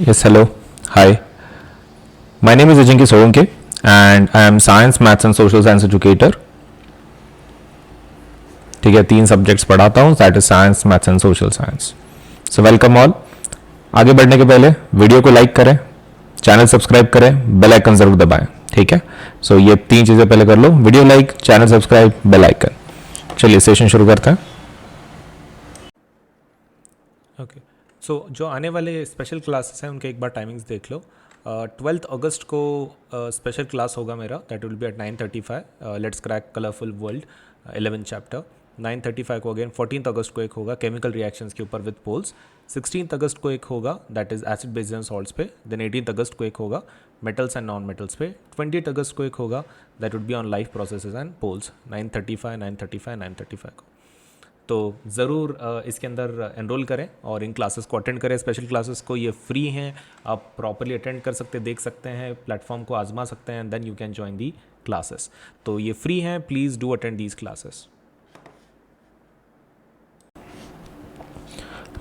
Yes, hello. Hi. My name is Ajinki Solanke and I am Science, Maths and Social Science Educator. ठीक है, 3 subjects पढ़ाता हूँ, that is science, maths and social science. So welcome all. आगे बढ़ने के पहले video को like करें, चैनल सब्सक्राइब करें, बेल आइकन जरूर दबाएं. ठीक है, सो ये 3 चीज़ें पहले कर लो: video like, channel subscribe, bell icon. चलिए सेशन शुरू करते हैं. ओके सो जो आने वाले स्पेशल क्लासेस हैं उनके एक बार टाइमिंग्स देख लो. 12th अगस्त को स्पेशल क्लास होगा मेरा, that will be at 9:35. Let's crack colourful world 11th chapter. 9:35 को अगेन 14th अगस्त को एक होगा केमिकल रिएक्शंस के ऊपर विद पोल्स. 16th अगस्त को एक होगा that is acid base and salts पे. देन 18th अगस्त को एक होगा मेटल्स एंड नॉन मेटल्स पे. 20th अगस्त को एक होगा that would be on life processes and poles. 9:35 को तो ज़रूर इसके अंदर एनरोल करें और इन क्लासेस को अटेंड करें. स्पेशल क्लासेस को ये फ्री हैं, आप प्रॉपरली अटेंड कर सकते, देख सकते हैं, प्लेटफॉर्म को आजमा सकते हैं, then you can join the classes. तो ये फ्री हैं, please do attend these classes.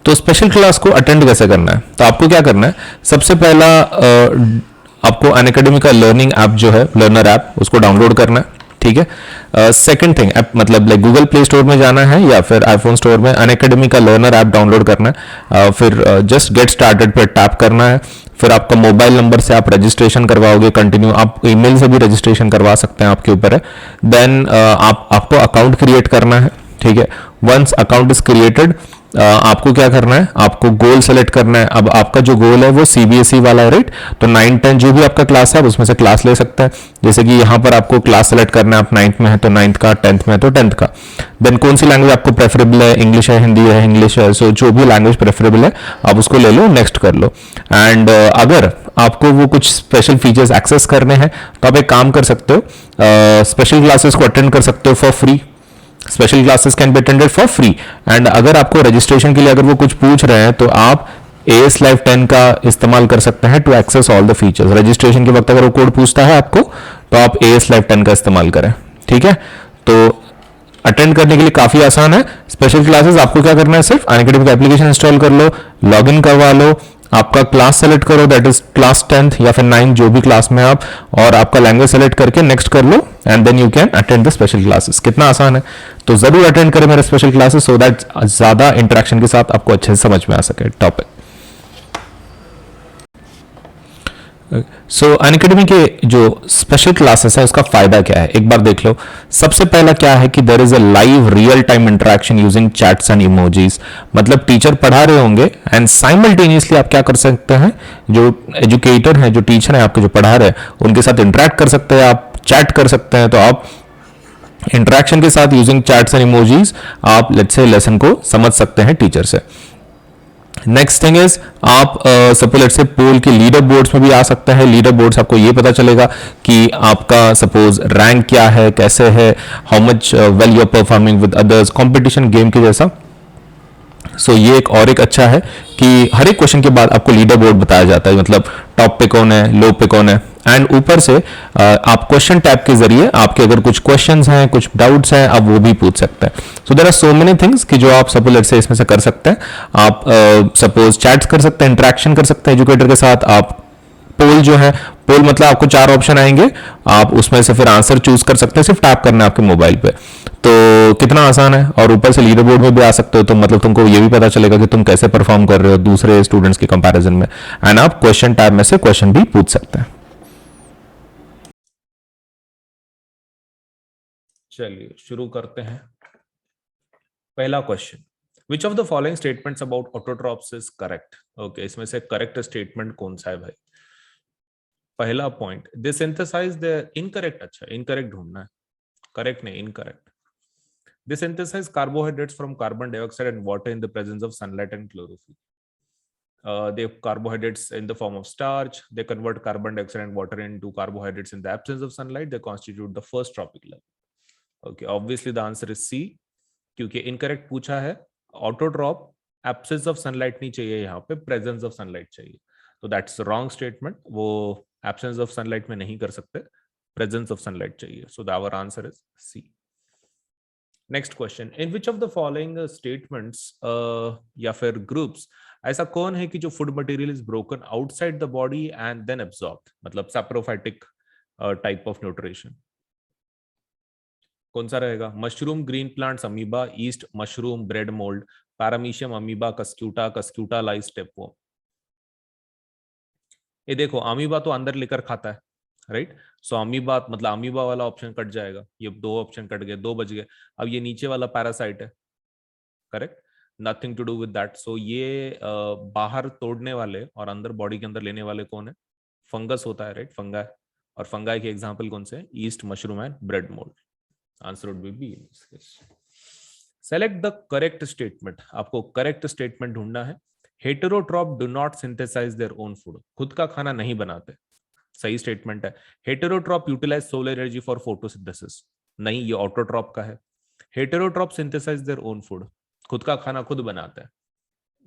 तो स्पेशल क्लास को अटेंड कैसे करना है? तो आपको क्या करना है, सबसे पहला आपको अनअकैडमी का लर्निंग ऐप जो है, लर्नर ऐप, उसको डाउनलोड करना है. ठीक है. सेकंड थिंग, मतलब लाइक गूगल प्ले स्टोर में जाना है या फिर आईफोन स्टोर में अनअकैडमी का लर्नर ऐप डाउनलोड करना है. फिर जस्ट गेट स्टार्टेड पे टैप करना है. फिर आपका मोबाइल नंबर से आप रजिस्ट्रेशन करवाओगे, कंटिन्यू आप ईमेल से भी रजिस्ट्रेशन करवा सकते हैं, आपके ऊपर है. देन आपको अकाउंट क्रिएट करना है. ठीक है. वंस अकाउंट इज क्रिएटेड, आपको क्या करना है, आपको गोल सेलेक्ट करना है. अब आपका जो गोल है वो सीबीएसई वाला है, राइट? तो 9-10 जो भी आपका क्लास है आप उसमें से क्लास ले सकते हैं. जैसे कि यहाँ पर आपको क्लास सेलेक्ट करना है, आप 9th में है तो 9th का, 10th में है तो 10th का. देन कौन सी लैंग्वेज आपको प्रेफरेबल है, इंग्लिश है, हिंदी है, इंग्लिश है, सो जो भी लैंग्वेज प्रेफरेबल है आप उसको ले लो, नेक्स्ट कर लो. एंड अगर आपको वो कुछ स्पेशल फीचर्स एक्सेस करने हैं तो आप एक काम कर सकते हो, स्पेशल क्लासेस को अटेंड कर सकते हो for free. Special classes can be attended for free. And अगर आपको रजिस्ट्रेशन के लिए अगर वो कुछ पूछ रहे हैं तो आप AS Live 10 का इस्तेमाल कर सकते हैं to access all the features. Registration के वक्त अगर वो कोड पूछता है आपको तो आप AS Live 10 का इस्तेमाल करें. ठीक है. तो अटेंड करने के लिए काफी आसान है स्पेशल क्लासेस. आपको क्या करना है, सिर्फ अनअकैडमी का एप्लीकेशन इंस्टॉल कर लो, लॉग इन करवा लो, आपका क्लास सेलेक्ट करो, दैट इज क्लास 10th या फिर 9th जो भी क्लास में आप, और आपका लैंग्वेज सेलेक्ट करके नेक्स्ट कर लो and then you can attend the special classes. कितना आसान है. तो जरूर अटेंड करें मेरे स्पेशल क्लासेस सो दैट ज्यादा इंटरेक्शन के साथ आपको अच्छे से समझ में आ सके टॉपिक. सो अनअकैडमी के जो स्पेशल क्लासेस है उसका फायदा क्या है, एक बार देख लो. सबसे पहला क्या है कि there is a live real time interaction using chats and emojis. मतलब टीचर पढ़ा रहे होंगे एंड साइमल्टेनियसली आप क्या कर सकते हैं, जो एजुकेटर हैं, जो टीचर हैं आपके जो पढ़ा रहे हैं, उनके साथ इंटरेक्ट कर सकते हैं, आप चैट कर सकते हैं. तो आप इंटरेक्शन के साथ यूजिंग चैट्स एंड इमोजीज आप लेट्स से लेसन को समझ सकते हैं टीचर से. नेक्स्ट थिंग इज आप सपोज लेट्स से पोल के लीडर बोर्ड्स में भी आ सकते हैं. लीडर बोर्ड्स आपको ये पता चलेगा कि आपका सपोज रैंक क्या है, कैसे है, how much well you are performing with others, competition game के जैसा. सो ये एक और एक अच्छा है कि हर एक क्वेश्चन के बाद आपको लीडर बोर्ड बताया जाता है, मतलब टॉप पे कौन है, लो पे कौन है. एंड ऊपर से आप क्वेश्चन टैब के जरिए आपके अगर कुछ क्वेश्चंस हैं, कुछ डाउट्स हैं, आप वो भी पूछ सकते हैं. So there are so many things कि जो आप सपोज लेट्स से इसमें से कर सकते हैं. आप सपोज चैट्स कर सकते हैं, इंटरेक्शन कर सकते हैं एजुकेटर के साथ. आप पोल जो है, पोल मतलब आपको 4 ऑप्शन आएंगे, आप उसमें से फिर आंसर चूज कर सकते हैं, सिर्फ टैप करना है आपके मोबाइल पे. तो कितना आसान है. और ऊपर से लीडर बोर्ड में भी आ सकते हो, तो मतलब तुमको ये भी पता चलेगा कि तुम कैसे परफॉर्म कर रहे हो दूसरे स्टूडेंट्स के कंपैरिजन में. एंड आप क्वेश्चन टैब में से क्वेश्चन भी पूछ सकते हैं. चलिए शुरू करते हैं. पहला question, which of the following statements about autotrophs is correct. Okay, इसमें से करेक्ट स्टेटमेंट कौन सा है भाई? पहला point, they synthesise the incorrect. अच्छा, इनकरेक्ट ढूंढना है, करेक्ट नहीं, incorrect. They synthesize carbohydrates from carbon dioxide and water in the presence of sunlight and chlorophyll. They have carbohydrates in the form of starch. They convert carbon dioxide and water into carbohydrates in the absence of sunlight. They constitute the first trophic level. Okay, obviously the answer is C, क्योंकि incorrect पूछा है. Autotroph absence of sunlight नहीं चाहिए, यहाँ पे presence of sunlight चाहिए. तो that's the wrong statement. वो absence of sunlight में नहीं कर सकते, presence of sunlight चाहिए. So our answer is C. Next question, in which of the following statements या फिर ग्रुप्स ऐसा कौन है कि जो food material is broken outside the body and then absorbed, मतलब सैप्रोफाइटिक टाइप ऑफ न्यूट्रिशन, कौन सा रहेगा? Mushroom, green plants, amoeba, yeast, mushroom, bread mould, paramecium, amoeba, cuscuta, cuscuta lice, tapeworm. ये देखो अमीबा तो अंदर लेकर खाता है, राइट? सो अमीबा मतलब अमीबा वाला ऑप्शन कट जाएगा, ये दो ऑप्शन कट गए, दो बच गए। अब ये नीचे वाला पैरासाइट है, correct, nothing to do with that. So ये बाहर तोड़ने वाले और अंदर बॉडी के अंदर लेने वाले कौन है? फंगस होता है, राइट? फंगाई। और फंगाई के एग्जांपल कौन से हैं? Yeast, mushroom and bread mould. Answer would be B in this case. Select the correct statement, आपको करेक्ट स्टेटमेंट ढूंढना है। Heterotroph do not synthesise their own food, खुद का खाना नहीं बनाते, सही स्टेटमेंट है। Heterotroph utilise solar energy for photosynthesis, नहीं, ये ऑटोट्रॉप का है। Heterotroph synthesise their own food, खुद का खाना खुद बनाते हैं,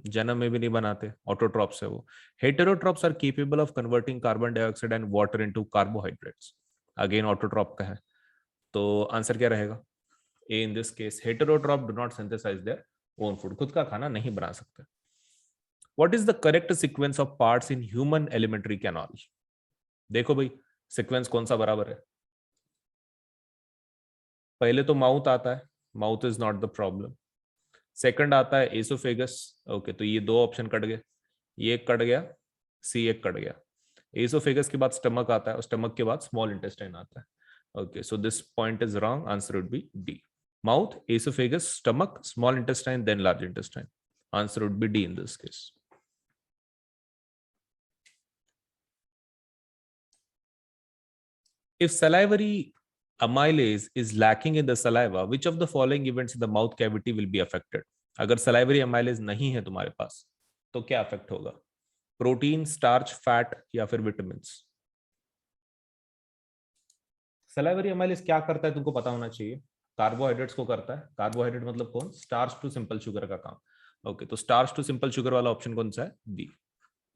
जन्म में भी नहीं बनाते, ऑटोट्रॉप्स है वो। Heterotrophs are capable of converting carbon dioxide and water into carbohydrates, again autotroph का है। तो आंसर क्या रहेगा? A in this case, heterotroph do not synthesise their own food, खुद का खाना नहीं बना सकते। What is the correct sequence of parts in human alimentary canal? देखो भाई सीक्वेंस कौन सा बराबर है? पहले तो माउथ आता है, mouth is not the problem. Second आता है एसोफेगस, ओके, तो ये दो ऑप्शन कट गए, ये एक कट गया, सी एक कट गया। एसोफेगस के बाद स्टमक आता है और स्टमक के बाद स्मॉल इंटेस्टाइन आता है। Okay, so this point is wrong, answer would be D. Mouth, oesophagus, stomach, small intestine, then large intestine. Answer would be D in this case. If salivary amylase is lacking in the saliva, which of the following events in the mouth cavity will be affected? अगर salivary amylase नहीं है तुम्हारे पास तो क्या affect होगा? Protein, starch, fat या फिर vitamins? salivary amylase क्या करता है तुमको पता होना चाहिए। कार्बोहाइड्रेट्स को करता है, कार्बोहाइड्रेट मतलब कौन? स्टार्च टू सिंपल शुगर का काम। ओके, तो स्टार्च टू सिंपल शुगर वाला ऑप्शन कौन सा है? B.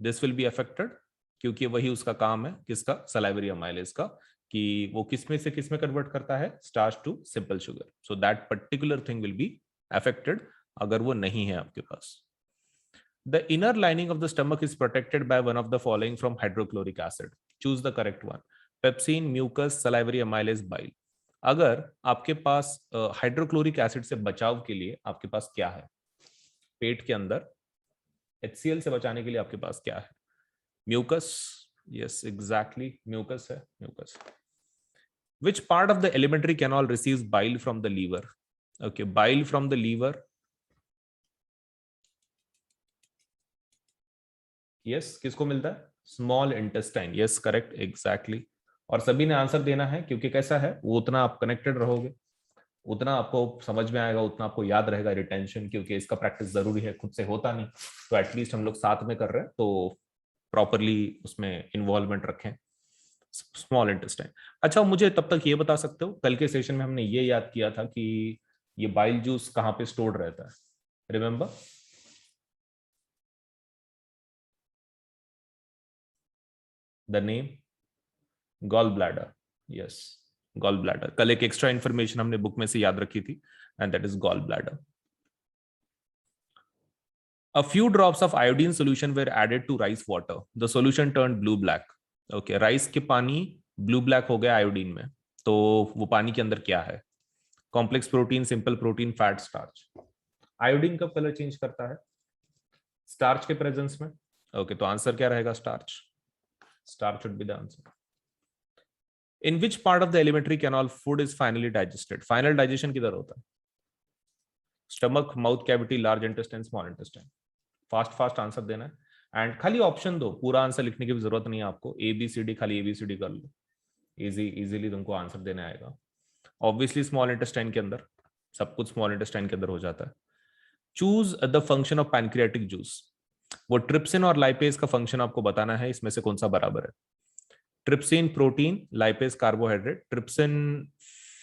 This will be affected क्योंकि वही उसका काम है, किसका? salivary amylase का, कि वो किस में से किस में कन्वर्ट करता है? Starch to simple sugar. So that particular thing will be affected अगर वो नहीं है आपके पास। The inner lining of the stomach is protected by one of the following from hydrochloric acid, choose the correct one. Pepsin, mucus, salivary amylase, bile. अगर आपके पास hydrochloric acid से बचाव के लिए आपके पास क्या है? पेट के अंदर HCl से बचाने के लिए आपके पास क्या है? म्यूकस, yes, exactly, म्यूकस है, mucus. Which part of the alimentary canal receives bile from the liver? Okay, bile from the liver. Yes, किसको मिलता है? Small intestine. Yes, correct, exactly. और सभी ने आंसर देना है क्योंकि कैसा है वो, उतना आप कनेक्टेड रहोगे, उतना आपको समझ में आएगा, उतना आपको याद रहेगा रिटेंशन, क्योंकि इसका प्रैक्टिस जरूरी है, खुद से होता नहीं, तो एटलीस्ट हम लोग साथ में कर रहे हैं तो प्रॉपरली उसमें इन्वॉल्वमेंट रखें। Small intestine. अच्छा, मुझे तब तक ये बता सकते हो, कल के सेशन में हमने ये याद किया था कि ये बाइल जूस कहाँ पे स्टोर्ड रहता है? Remember? The name? Gall bladder. Yes, gall bladder. कल एक एक्स्ट्रा इंफॉर्मेशन हमने बुक में से याद रखी थी, and that is gall bladder. A few drops of iodine solution were added to rice water. The solution turned blue black. Okay, rice के पानी ब्लू ब्लैक हो गया आयोडीन में, तो वो पानी के अंदर क्या है? Complex protein, simple protein, fat, starch. Iodine कब कलर चेंज करता है? स्टार्च के प्रेजेंस में। ओके, तो आंसर क्या रहेगा? Starch. Starch should be the answer. In which part of the alimentary canal food is finally digested? Final digestion किधर होता है? Stomach, mouth cavity, large intestine, small intestine. Fast fast answer देना है, and खाली option दो, पूरा answer लिखने की भी जरूरत नहीं है आपको। ABCD, खाली ABCD कर लो, इजीली तुमको आंसर देने आएगा। ऑब्वियसली स्मॉल इंटेस्टाइन के अंदर, सब कुछ स्मॉल इंटेस्टाइन के अंदर हो जाता है। Choose the function of pancreatic juice. वो ट्रिप्सिन और लाइपेज का फंक्शन आपको बताना है, इसमें से कौन सा बराबर है? Trypsin protein, lipase carbohydrate, trypsin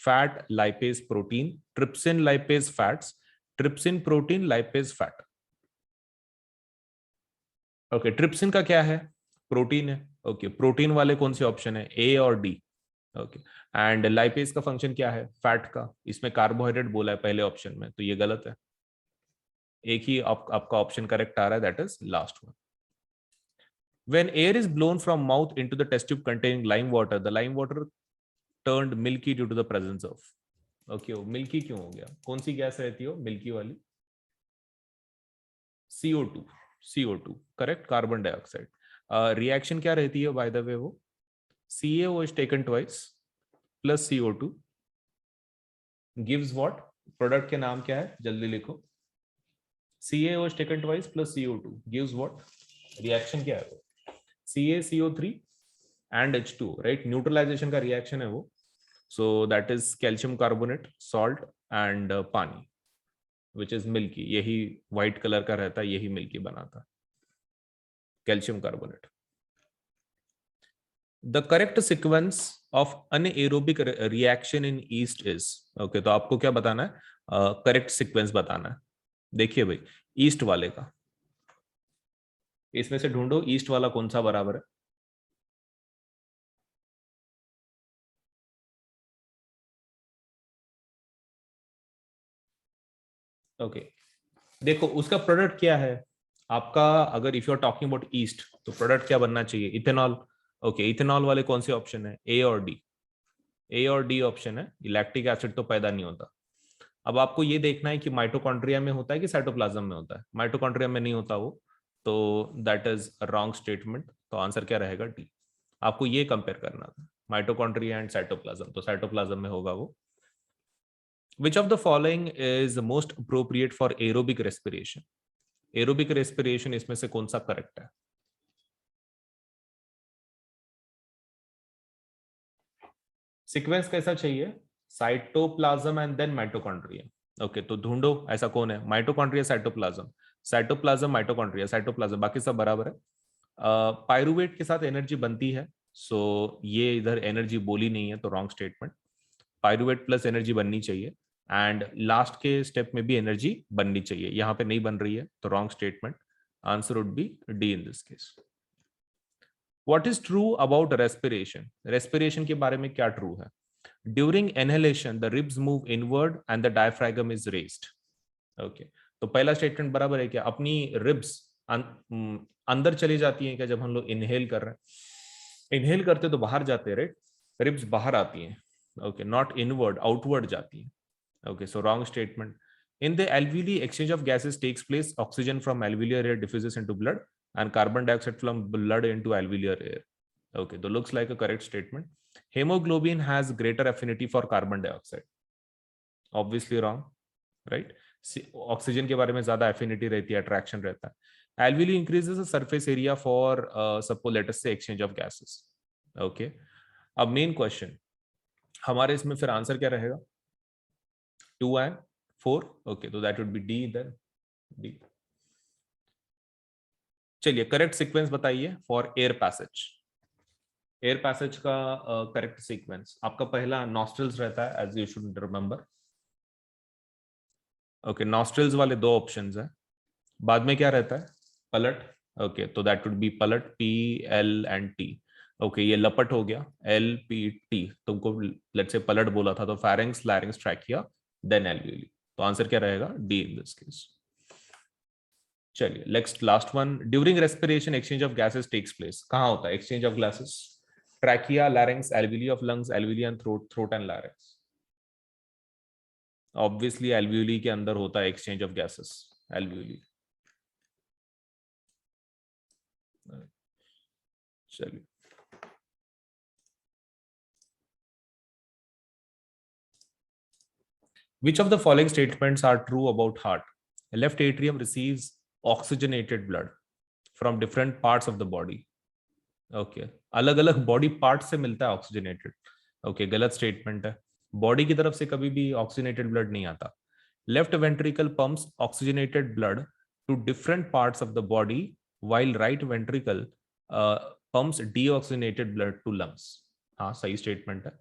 fat, lipase protein, trypsin lipase fats, trypsin protein, lipase fat. Okay, trypsin का क्या है? प्रोटीन है। ओके, प्रोटीन वाले कौन से ऑप्शन है? A और D? ओके, एंड लाइपेज का फंक्शन क्या है? फैट का। इसमें कार्बोहाइड्रेट बोला है पहले ऑप्शन में, तो ये गलत है। एक ही आपका ऑप्शन करेक्ट आ रहा है, that is last one. When air is blown from mouth into the test tube containing lime water, the lime water turned milky due to the presence of. Okay, वो मिल्की क्यों हो गया? कौन सी gas रहती है milky वाली? CO2। CO2 correct, carbon dioxide. Reaction क्या रहती है बाय द वे? वो CaO is taken twice plus CO2 gives what? Product के नाम क्या है? जल्दी लिखो। CaO is taken twice plus CO2 gives what? Reaction क्या है वो? CaCO3 and H2, right? Neutralization का रिएक्शन है वो। So that is calcium carbonate, salt and pani, which is milky. यही व्हाइट कलर का रहता है, यही मिल्की बनाता है, calcium carbonate. The correct sequence of anaerobic reaction in yeast is. Okay, तो आपको क्या बताना है? करेक्ट सिक्वेंस बताना है। देखिए भाई, ईस्ट वाले का, इसमें से ढूंढो ईस्ट वाला कौन सा बराबर है। ओके, देखो उसका प्रोडक्ट क्या है आपका। अगर if you are talking about yeast, तो प्रोडक्ट क्या बनना चाहिए? इथेनॉल। ओके, इथेनॉल वाले कौन से ऑप्शन है? ए और डी। ए और डी ऑप्शन है। लैक्टिक एसिड तो पैदा नहीं होता। अब आपको ये देखना है कि माइटोकॉन्ड्रिया में होता है कि साइटोप्लाज्म में होता है। माइटोकॉन्ड्रिया में नहीं होता वो, तो दैट इज रॉन्ग स्टेटमेंट। तो आंसर क्या रहेगा? डी। आपको ये कंपेयर करना था, माइटोकॉन्ड्रिया एंड साइटोप्लाज्म, तो साइटोप्लाज्म में होगा वो। Which of the following is most appropriate for aerobic respiration? Aerobic respiration इसमें से कौन सा करेक्ट है? सीक्वेंस कैसा चाहिए? Cytoplasm and then mitochondria. Okay, तो ढूंढो ऐसा कौन है? Mitochondria, cytoplasm, cytoplasm, mitochondria, cytoplasm, बाकी सब बराबर है। पायरुवेट के साथ एनर्जी बनती है, सो ये इधर एनर्जी बोली नहीं है, तो wrong statement. Pyruvate plus energy बननी चाहिए, एंड लास्ट के स्टेप में भी एनर्जी बननी चाहिए, यहां पे नहीं बन रही है, तो wrong statement. Answer would be D in this case. What is true about respiration? Respiration के बारे में क्या ट्रू है? During inhalation the ribs move inward and the diaphragm is raised. Okay, तो पहला स्टेटमेंट बराबर है क्या? अपनी रिब्स अंदर चली जाती हैं क्या जब हम लोग इनहेल कर रहे हैं? इनहेल करते तो बाहर जाते हैं, राइट? रिब्स बाहर आती हैं। ओके, नॉट इनवर्ड, आउटवर्ड जाती हैं। Okay, so wrong statement. In the alveoli, exchange of gases takes place. Oxygen from alveolar air diffuses into blood, and carbon dioxide from blood into alveolar air. Okay, so looks like a correct statement. Hemoglobin has greater affinity for carbon dioxide. Obviously wrong, right? Oxygen के बारे में ज्यादा affinity रहती है, attraction रहता है. Alveoli increases the surface area for suppose let us say exchange of gases. Okay, अब main question हमारे इसमें फिर आंसर क्या रहेगा? 2 and 4. Okay, so that would be D then. D. चलिए करेक्ट सीक्वेंस बताइए for air passage. Air passage का correct sequence आपका पहला नॉस्ट्रल्स रहता है, as you should remember. Okay, nostrils वाले दो ऑप्शंस है, बाद में क्या रहता है? पलट। ओके, तो दैट वुड बी पलट, P L and T। Okay, ये लपट हो गया, L P T। तुमको लेट्स से पलट बोला था, तो pharynx, larynx, trachea, then alveoli. तो आंसर क्या रहेगा? D in this case. चलिए next, last one. During respiration exchange of gases takes place. कहाँ होता है exchange of gases? Trachea, larynx, alveoli of lungs, alveoli and throat, throat and larynx. Obviously alveoli के अंदर होता है एक्सचेंज ऑफ गैसेस, एल्वियोली। चलिए, which of the following statements are true about heart? Left atrium receives oxygenated blood from different parts of the body. Okay, अलग अलग body part से मिलता है ऑक्सीजनेटेड। ओके, गलत स्टेटमेंट है, बॉडी की तरफ से कभी भी ऑक्सीजनेटेड ब्लड नहीं आता। Left ventricle pumps oxygenated blood to different parts of the body, while right ventricle pumps deoxygenated blood to lungs. हाँ, सही स्टेटमेंट है।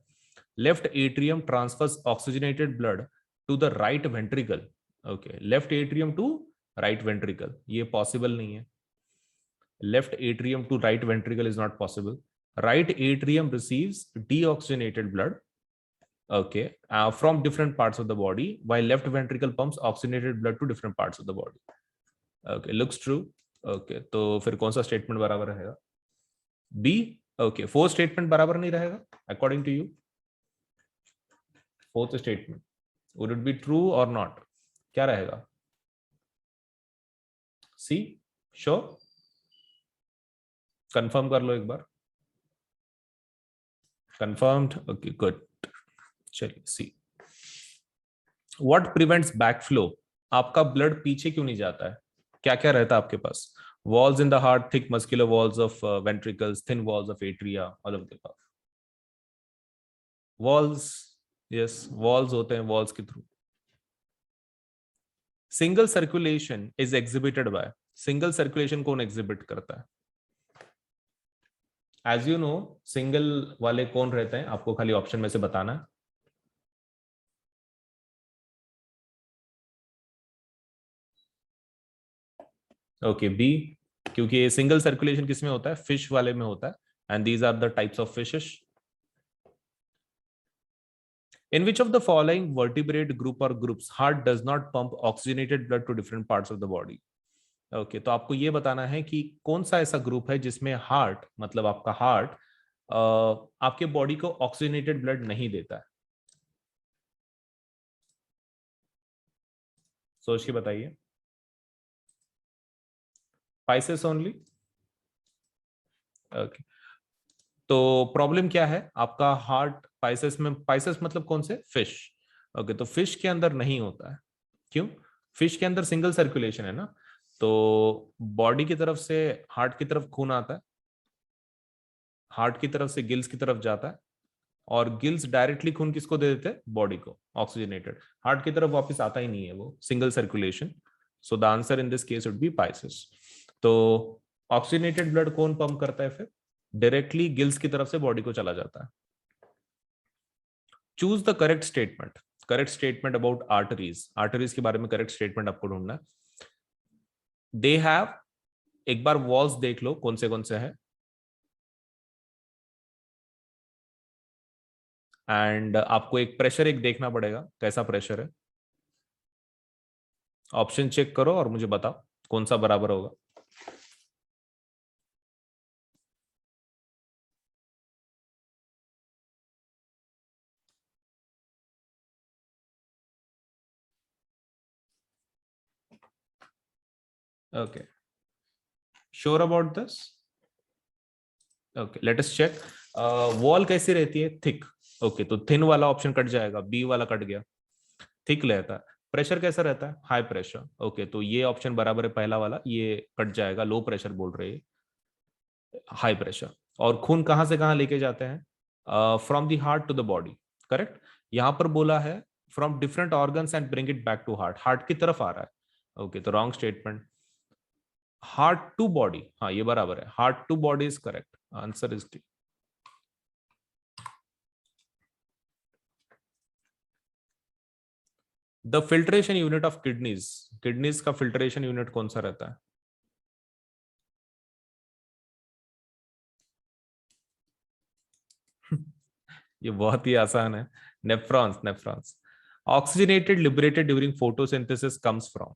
Left atrium transfers oxygenated blood to the right ventricle. Okay, left atrium to right ventricle, ये possible नहीं है। Left atrium to right ventricle is not possible. Right atrium receives deoxygenated blood, okay, from different parts of the body, while left ventricle pumps oxygenated blood to different parts of the body. Okay, looks true. Okay, तो फिर कौन सा statement बराबर रहेगा? B. Okay, fourth statement बराबर नहीं रहेगा according to you? Fourth statement would it be true और नॉट? क्या रहेगा? सी. श्योर? कंफर्म कर लो एक बार. कंफर्म्ड. Okay, good. चलिए, सी. What prevents backflow? आपका ब्लड पीछे क्यों नहीं जाता है? क्या क्या रहता है आपके पास? Walls in the heart, thick muscular walls of ventricles, thin walls of atria, all of the above. Walls, yes, walls होते हैं, वॉल्स के through. Single circulation is exhibited by. Single circulation कौन एग्जिबिट करता है? एज यू नो, सिंगल वाले कौन रहते हैं? आपको खाली ऑप्शन में से बताना है. Okay, B. क्योंकि सिंगल सर्कुलेशन किसमें होता है? फिश वाले में होता है. And these are the types of fishes. In which of the following vertebrate group or groups heart does not pump oxygenated blood to different parts of the body? Okay, तो आपको ये बताना है कि कौन सा ऐसा ग्रुप है जिसमें हार्ट, मतलब आपका हार्ट आपके बॉडी को ऑक्सीजनेटेड ब्लड नहीं देता है. सोच के बताइए. Pisces only. ओके, तो प्रॉब्लम क्या है? आपका हार्ट पाइसेस में, पाइसेस मतलब कौन से? फिश. ओके, तो फिश के अंदर नहीं होता है. क्यों? फिश के अंदर सिंगल सर्कुलेशन है ना. तो बॉडी की तरफ से हार्ट की तरफ खून आता है, हार्ट की तरफ से गिल्स की तरफ जाता है, और गिल्स डायरेक्टली खून किसको दे देते हैं? बॉडी को, ऑक्सीजनेटेड. हार्ट की तरफ वापस आता ही नहीं है वो, single circulation. So the answer in this case would be Pisces. तो ऑक्सीजनेटेड ब्लड कौन पंप करता है फिर? डायरेक्टली गिल्स की तरफ से बॉडी को चला जाता है. Choose the correct statement. Correct statement about arteries. Arteries के बारे में करेक्ट स्टेटमेंट आपको ढूंढना है. दे हैव, एक बार वॉल्स देख लो कौन से है. एंड आपको एक प्रेशर एक देखना पड़ेगा, कैसा प्रेशर है. ऑप्शन चेक करो और मुझे बताओ कौन सा बराबर होगा. Okay, sure about this? Okay, let us check. Wall कैसी रहती है? थिक. ओके, तो थिन वाला ऑप्शन कट जाएगा, बी वाला कट गया. थिक रहता है. प्रेशर कैसा रहता है? High pressure. ओके, तो ये ऑप्शन बराबर है, पहला वाला ये कट जाएगा. लो प्रेशर बोल रहे हैं, हाई प्रेशर. और खून कहां से कहां लेके जाते हैं? From the heart to the body. Correct. यहां पर बोला है from different organs and bring it back to heart. Heart की तरफ आ रहा है. ओके, तो wrong statement. Heart to body, हाँ ये बराबर है. Heart to body is correct. Answer is D. The filtration unit of kidneys. Kidneys का फिल्ट्रेशन यूनिट कौन सा रहता है? ये बहुत ही आसान है. Nephrons. Nephrons. Oxygenated liberated during photosynthesis comes from.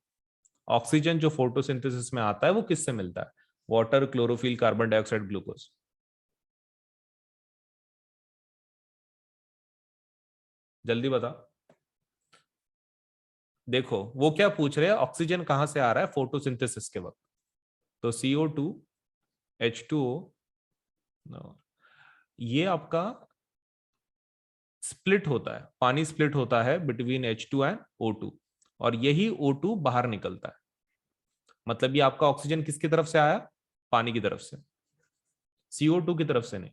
Oxygen जो फोटोसिंथेसिस में आता है वो किससे मिलता है? Water, chlorophyll, carbon dioxide, glucose. जल्दी बता. देखो वो क्या पूछ रहे हैं, ऑक्सीजन कहां से आ रहा है फोटोसिंथेसिस के वक्त. तो CO2, H2O, ये आपका स्प्लिट होता है, पानी स्प्लिट होता है बिटवीन H2 एंड O2, और यही O2 बाहर निकलता है. मतलब ये आपका ऑक्सीजन किसकी तरफ से आया? पानी की तरफ से. CO2 की तरफ से नहीं,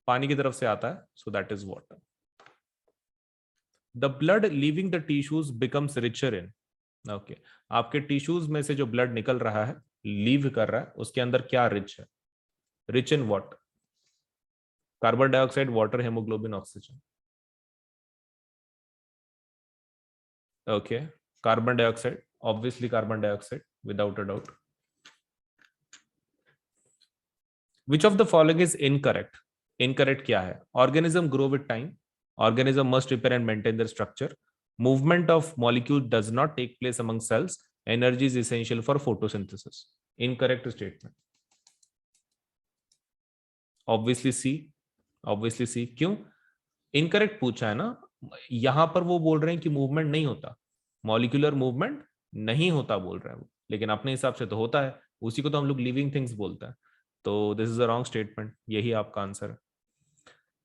पानी की तरफ से आता है. So that is water. The blood leaving the tissues becomes richer in. Okay, आपके टिश्यूज में से जो ब्लड निकल रहा है, लीव कर रहा है, उसके अंदर क्या रिच है? Rich in what? Carbon dioxide, water, haemoglobin, oxygen. Okay, carbon dioxide, obviously carbon dioxide, without a doubt. Which of the following is incorrect? Incorrect क्या है? Organism grow with time, organism must repair and maintain their structure, movement of molecule does not take place among cells, energy is essential for photosynthesis. Incorrect statement. Obviously C, obviously C. क्यों incorrect पूछा है ना? यहां पर वो बोल रहे हैं कि मूवमेंट नहीं होता, मॉलिक्यूलर मूवमेंट नहीं होता बोल रहे हैं वो, लेकिन अपने हिसाब से तो होता है, उसी को तो हम लोग लिविंग थिंग्स बोलते हैं। तो this is a wrong statement, यही आपका आंसर है।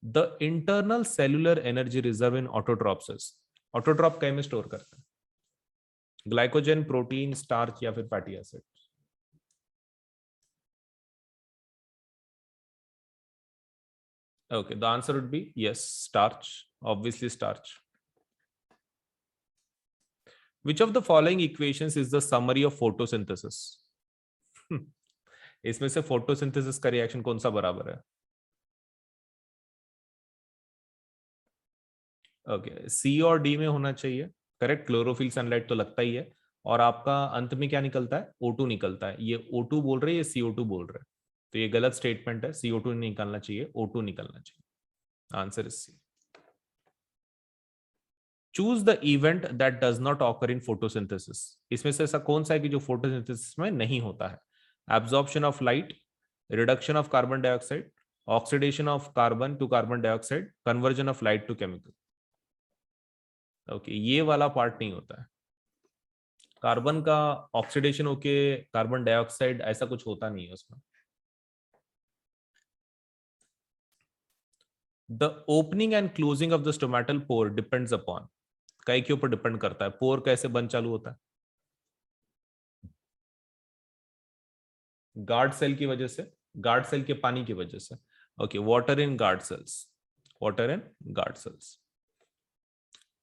The internal cellular energy reserve in autotrophs, autotroph क्या में स्टोर करते हैं? ग्लाइकोजन, प्रोटीन, स्टार्च या फिर fatty acid? Okay, the answer would be yes, starch. Obviously, starch. Which of the following equations is the summary of photosynthesis? इसमें से photosynthesis का reaction कौन सा बराबर है? ओके, सी और डी में होना चाहिए करेक्ट। क्लोरोफिल सनलाइट तो लगता ही है, और आपका अंत में क्या निकलता है? O2 निकलता है। ये O2 बोल रहे हैं, ये CO2 बोल रहे हैं, तो ये गलत स्टेटमेंट है। CO2 नहीं निकालना चाहिए, O2 निकलना चाहिए। Answer is C. Choose the event that does not occur in photosynthesis. इसमें से ऐसा कौन सा है कि जो फोटोसिंथेसिस में नहीं होता है? Absorption of light, reduction of carbon dioxide, oxidation of carbon to carbon dioxide, conversion of light to chemical. Okay, ये वाला पार्ट नहीं होता है। कार्बन का ऑक्सीडेशन होके कार्बन डाइऑक्साइड ऐसा कुछ होता नहीं है उसमें। The opening and closing of the stomatal pore depends upon, कई के ऊपर डिपेंड करता है। पोर कैसे बंद चालू होता है? गार्ड सेल की वजह से, गार्ड सेल के पानी की वजह से। Okay, water in guard cells, water in guard cells.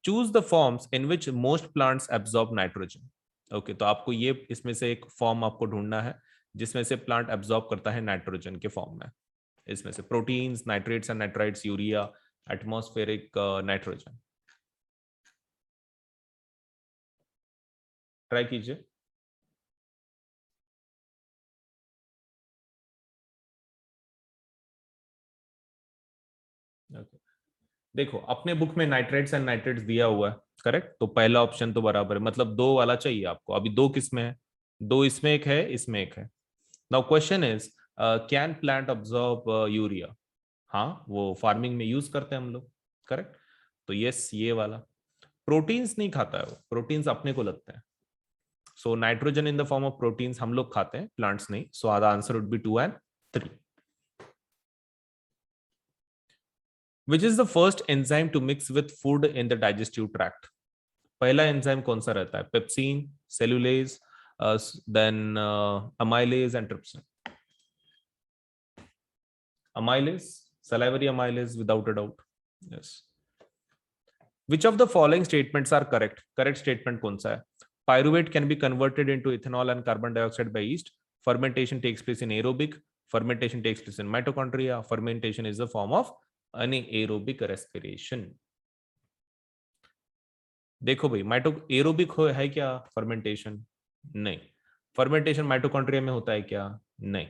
Choose the forms in which most plants absorb nitrogen. Okay, तो आपको ये इसमें से एक फॉर्म आपको ढूंढना है जिसमें से प्लांट एब्जॉर्ब करता है नाइट्रोजन के फॉर्म में। इसमें से proteins, nitrates and nitrites, urea, atmospheric nitrogen. Try कीजिए। देखो, अपने बुक में नाइट्रेट्स एंड नाइट्रेट्स दिया हुआ है करेक्ट, तो पहला ऑप्शन तो बराबर है, मतलब दो वाला चाहिए आपको। अभी दो किसमें है? दो इसमें एक है, इसमें एक है। Now question is can plant absorb urea? हाँ, वो फार्मिंग में यूज करते हैं हम लोग करेक्ट, तो यस ये वाला। प्रोटीन्स नहीं खाता है वो, प्रोटीन्स अपने को लगते हैं। So nitrogen in the form of proteins हम लोग खाते हैं, प्लांट्स नहीं। So the answer would B 2 and 3। Which is the first enzyme to mix with food in the digestive tract? पहला एंजाइम कौन सा रहता है? Pepsin, cellulase, then amylase and trypsin. Amylase, salivary amylase without a doubt. Yes. Which of the following statements are correct? Correct statement कौन सा है? Pyruvate can be converted into ethanol and carbon dioxide by yeast. Fermentation takes place in aerobic. Fermentation takes place in mitochondria. Fermentation is a form of anaerobic respiration. देखो भाई, aerobic है क्या fermentation? नहीं। Fermentation mitochondria में होता है क्या? नहीं।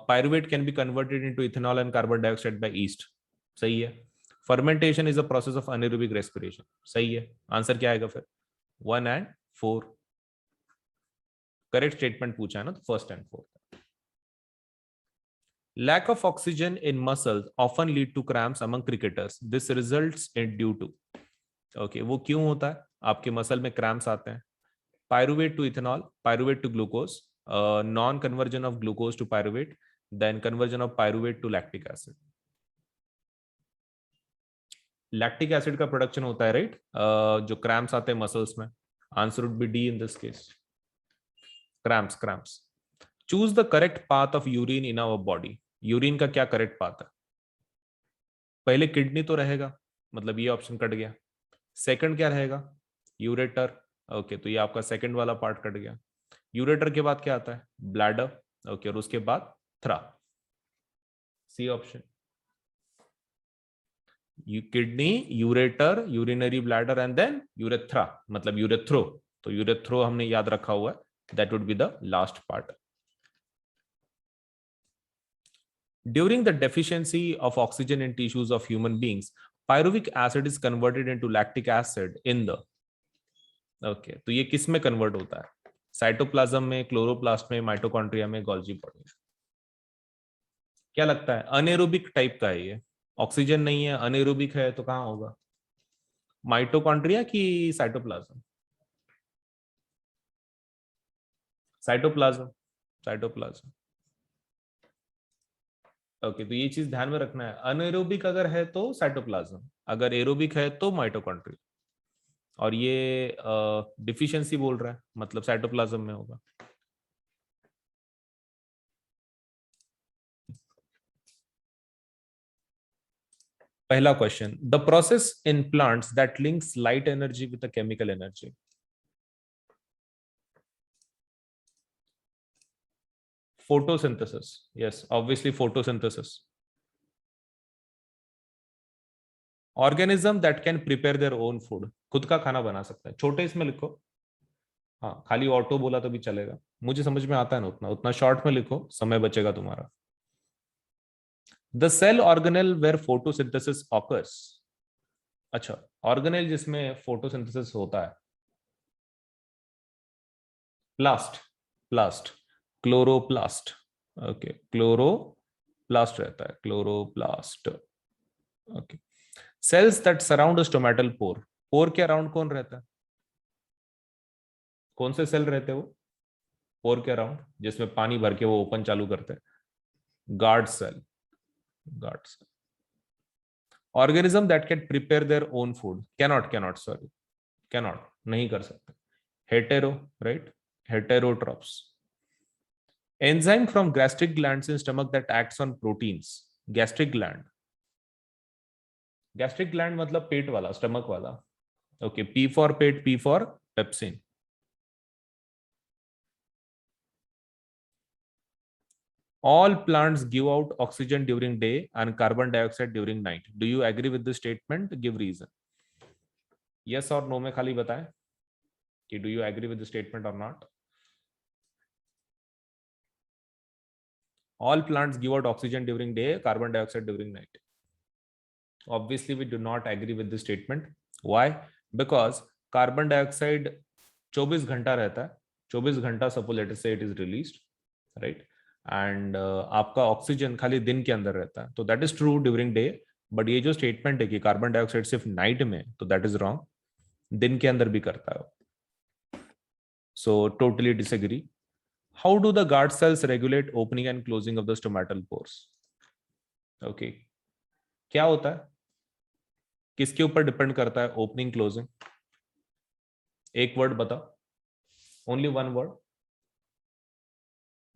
Pyruvate can be converted into ethanol and carbon dioxide by yeast, सही है। Fermentation is a process of anaerobic respiration, सही है। आंसर क्या आएगा फिर? 1 and 4। करेक्ट स्टेटमेंट पूछा है ना, तो first and fourth. Lack of oxygen in muscles often lead to cramps among cricketers, this results in due to. Okay, वो क्यों होता है? आपके मसल में क्रैम्प्स आते हैं। Pyruvate to ethanol, pyruvate to glucose, non conversion of glucose to pyruvate, then conversion of pyruvate to lactic acid. Lactic acid का production होता है राइट, जो क्रैम्प्स आते हैं मसल्स में। Answer would be D in this case, cramps, cramps. Choose the correct path of urine in our body. Urine का क्या correct path है? पहले किडनी तो रहेगा, मतलब ये ऑप्शन कट गया। सेकंड क्या रहेगा? यूरेटर। ओके, तो ये आपका सेकंड वाला पार्ट कट गया। यूरेटर के बाद क्या आता है? ब्लैडर। ओके, और उसके बाद थ्रा, C option. Kidney, ureter, urinary bladder and then urethra, मतलब यूरेथ्रो। तो यूरेथ्रो हमने याद रखा हुआ है, that would be the last part. During the deficiency of oxygen in tissues of human beings pyruvic acid is converted into lactic acid in the okay, तो ये किस में कन्वर्ट होता है? साइटोप्लाज्म में, क्लोरोप्लास्ट में, माइटोकॉन्ड्रिया में, गोल्जी बॉडी में? क्या लगता है? अनेरोबिक टाइप का है ये, ऑक्सीजन नहीं है, अनेरोबिक है, तो कहां होगा? माइटोकॉन्ड्रिया की साइटोप्लाज्म? Cytoplasm, cytoplasm. ओके, तो ये चीज ध्यान में रखना है, अनेरोबिक अगर है तो साइटोप्लाज्म, अगर एरोबिक है तो माइटोकॉन्ड्रिया। और ये डिफिशियंसी बोल रहा है, मतलब साइटोप्लाज्म में होगा। पहला question, the process in plants that links light energy with the chemical energy. Photosynthesis. Yes, obviously photosynthesis. Organism that can prepare their own food. खुद का खाना बना सकता है, छोटे इसमें लिखो। हाँ, खाली ऑटो बोला तो भी चलेगा, मुझे समझ में आता है ना, उतना उतना शॉर्ट में लिखो, समय बचेगा तुम्हारा। The cell organelle where photosynthesis occurs. अच्छा, ऑर्गेनेल जिसमें फोटोसिंथेसिस होता है। प्लास्ट, प्लास्ट, क्लोरोप्लास्ट। ओके, क्लोरोप्लास्ट रहता है, chloroplast. Okay, cells that surround stomatal pore. Pore के अराउंड कौन रहता है? कौन से सेल रहते हैं वो पोर के अराउंड, जिसमें पानी भर के वो ओपन चालू करते हैं? Guard cell, guard cell. Organism that can prepare their own food, cannot sorry, cannot, नहीं कर सकते। Hetero, right, heterotrophs. Enzyme from gastric glands in stomach that acts on proteins. Gastric gland, gastric gland मतलब पेट वाला, stomach वाला। Okay, P for पेट, P for pepsin. All plants give out oxygen during day and carbon dioxide during night. Do you agree with this statement? Give reason. Yes or no में खाली बताएं कि do you agree with the statement or not. All plants give out oxygen during day, carbon dioxide during night. Obviously, we do not agree with this statement. Why? Because carbon dioxide 24 घंटा रहता है, 24 घंटा suppose let us say it is released, right? And आपका oxygen खाली दिन के अंदर रहता है, तो that is true during day. But ये जो स्टेटमेंट है कि कार्बन डाइऑक्साइड सिर्फ नाइट में, तो दैट इज रॉन्ग, दिन के अंदर भी करता है। So totally disagree. How do the guard cells regulate opening and closing of the stomatal pores? Okay, क्या होता है, किसके ऊपर डिपेंड करता है ओपनिंग क्लोजिंग? एक वर्ड बताओ, only one word.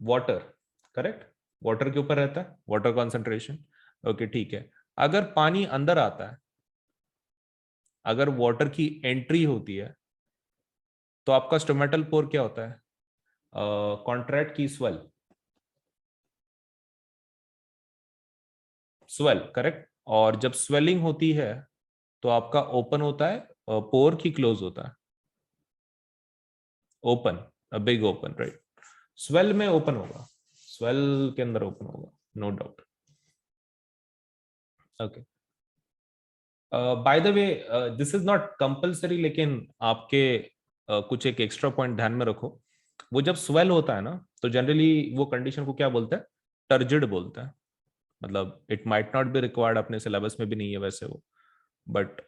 Water, correct, water के ऊपर रहता है, वाटर कॉन्सेंट्रेशन। ओके, ठीक है। अगर पानी अंदर आता है, अगर वाटर की एंट्री होती है, तो आपका स्टोमेटल पोर क्या होता है? कॉन्ट्रैक्ट की स्वेल, स्वेल, करेक्ट। और जब स्वेलिंग होती है तो आपका ओपन होता है, पोर की क्लोज होता है? Open, big open, right. Swell में ओपन होगा, स्वेल के अंदर ओपन होगा, no doubt. Okay, by the way this is not compulsory, लेकिन आपके कुछ एक एक्स्ट्रा पॉइंट ध्यान में रखो। वो जब स्वेल होता है ना, तो जनरली वो कंडीशन को क्या बोलते हैं? टर्जिड बोलते हैं। मतलब it might not be required, अपने सिलेबस में भी नहीं है वैसे वो, बट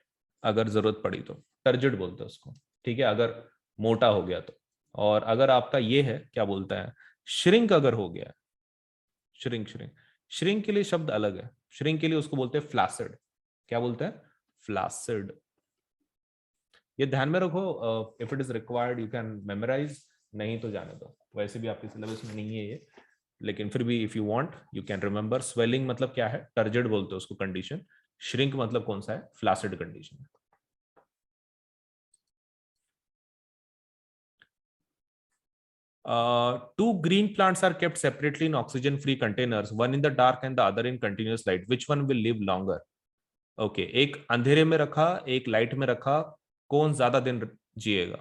अगर जरूरत पड़ी तो टर्जिड बोलते हैं उसको, ठीक है, अगर मोटा हो गया तो। और अगर आपका ये है, क्या बोलता है, श्रिंक अगर हो गया, श्रिंक, श्रिंक, श्रिंक के लिए शब्द अलग है, श्रिंक के लिए उसको बोलते हैं फ्लैसिड। क्या बोलते हैं? फ्लैसिड। ये ध्यान में रखो, if it is required you can memorise, नहीं तो जाने दो, वैसे भी आपके सिलेबस में नहीं है ये, लेकिन फिर भी if you want you can remember. Swelling मतलब क्या है? टर्जिड बोलते हैं उसको कंडीशन। श्रिंक मतलब कौन सा है? Flaccid condition. Two green plants are kept separately in oxygen free containers, one in the dark and the other in continuous light. Which one will live longer? Okay, एक अंधेरे में रखा, एक लाइट में रखा, कौन ज्यादा दिन जिएगा?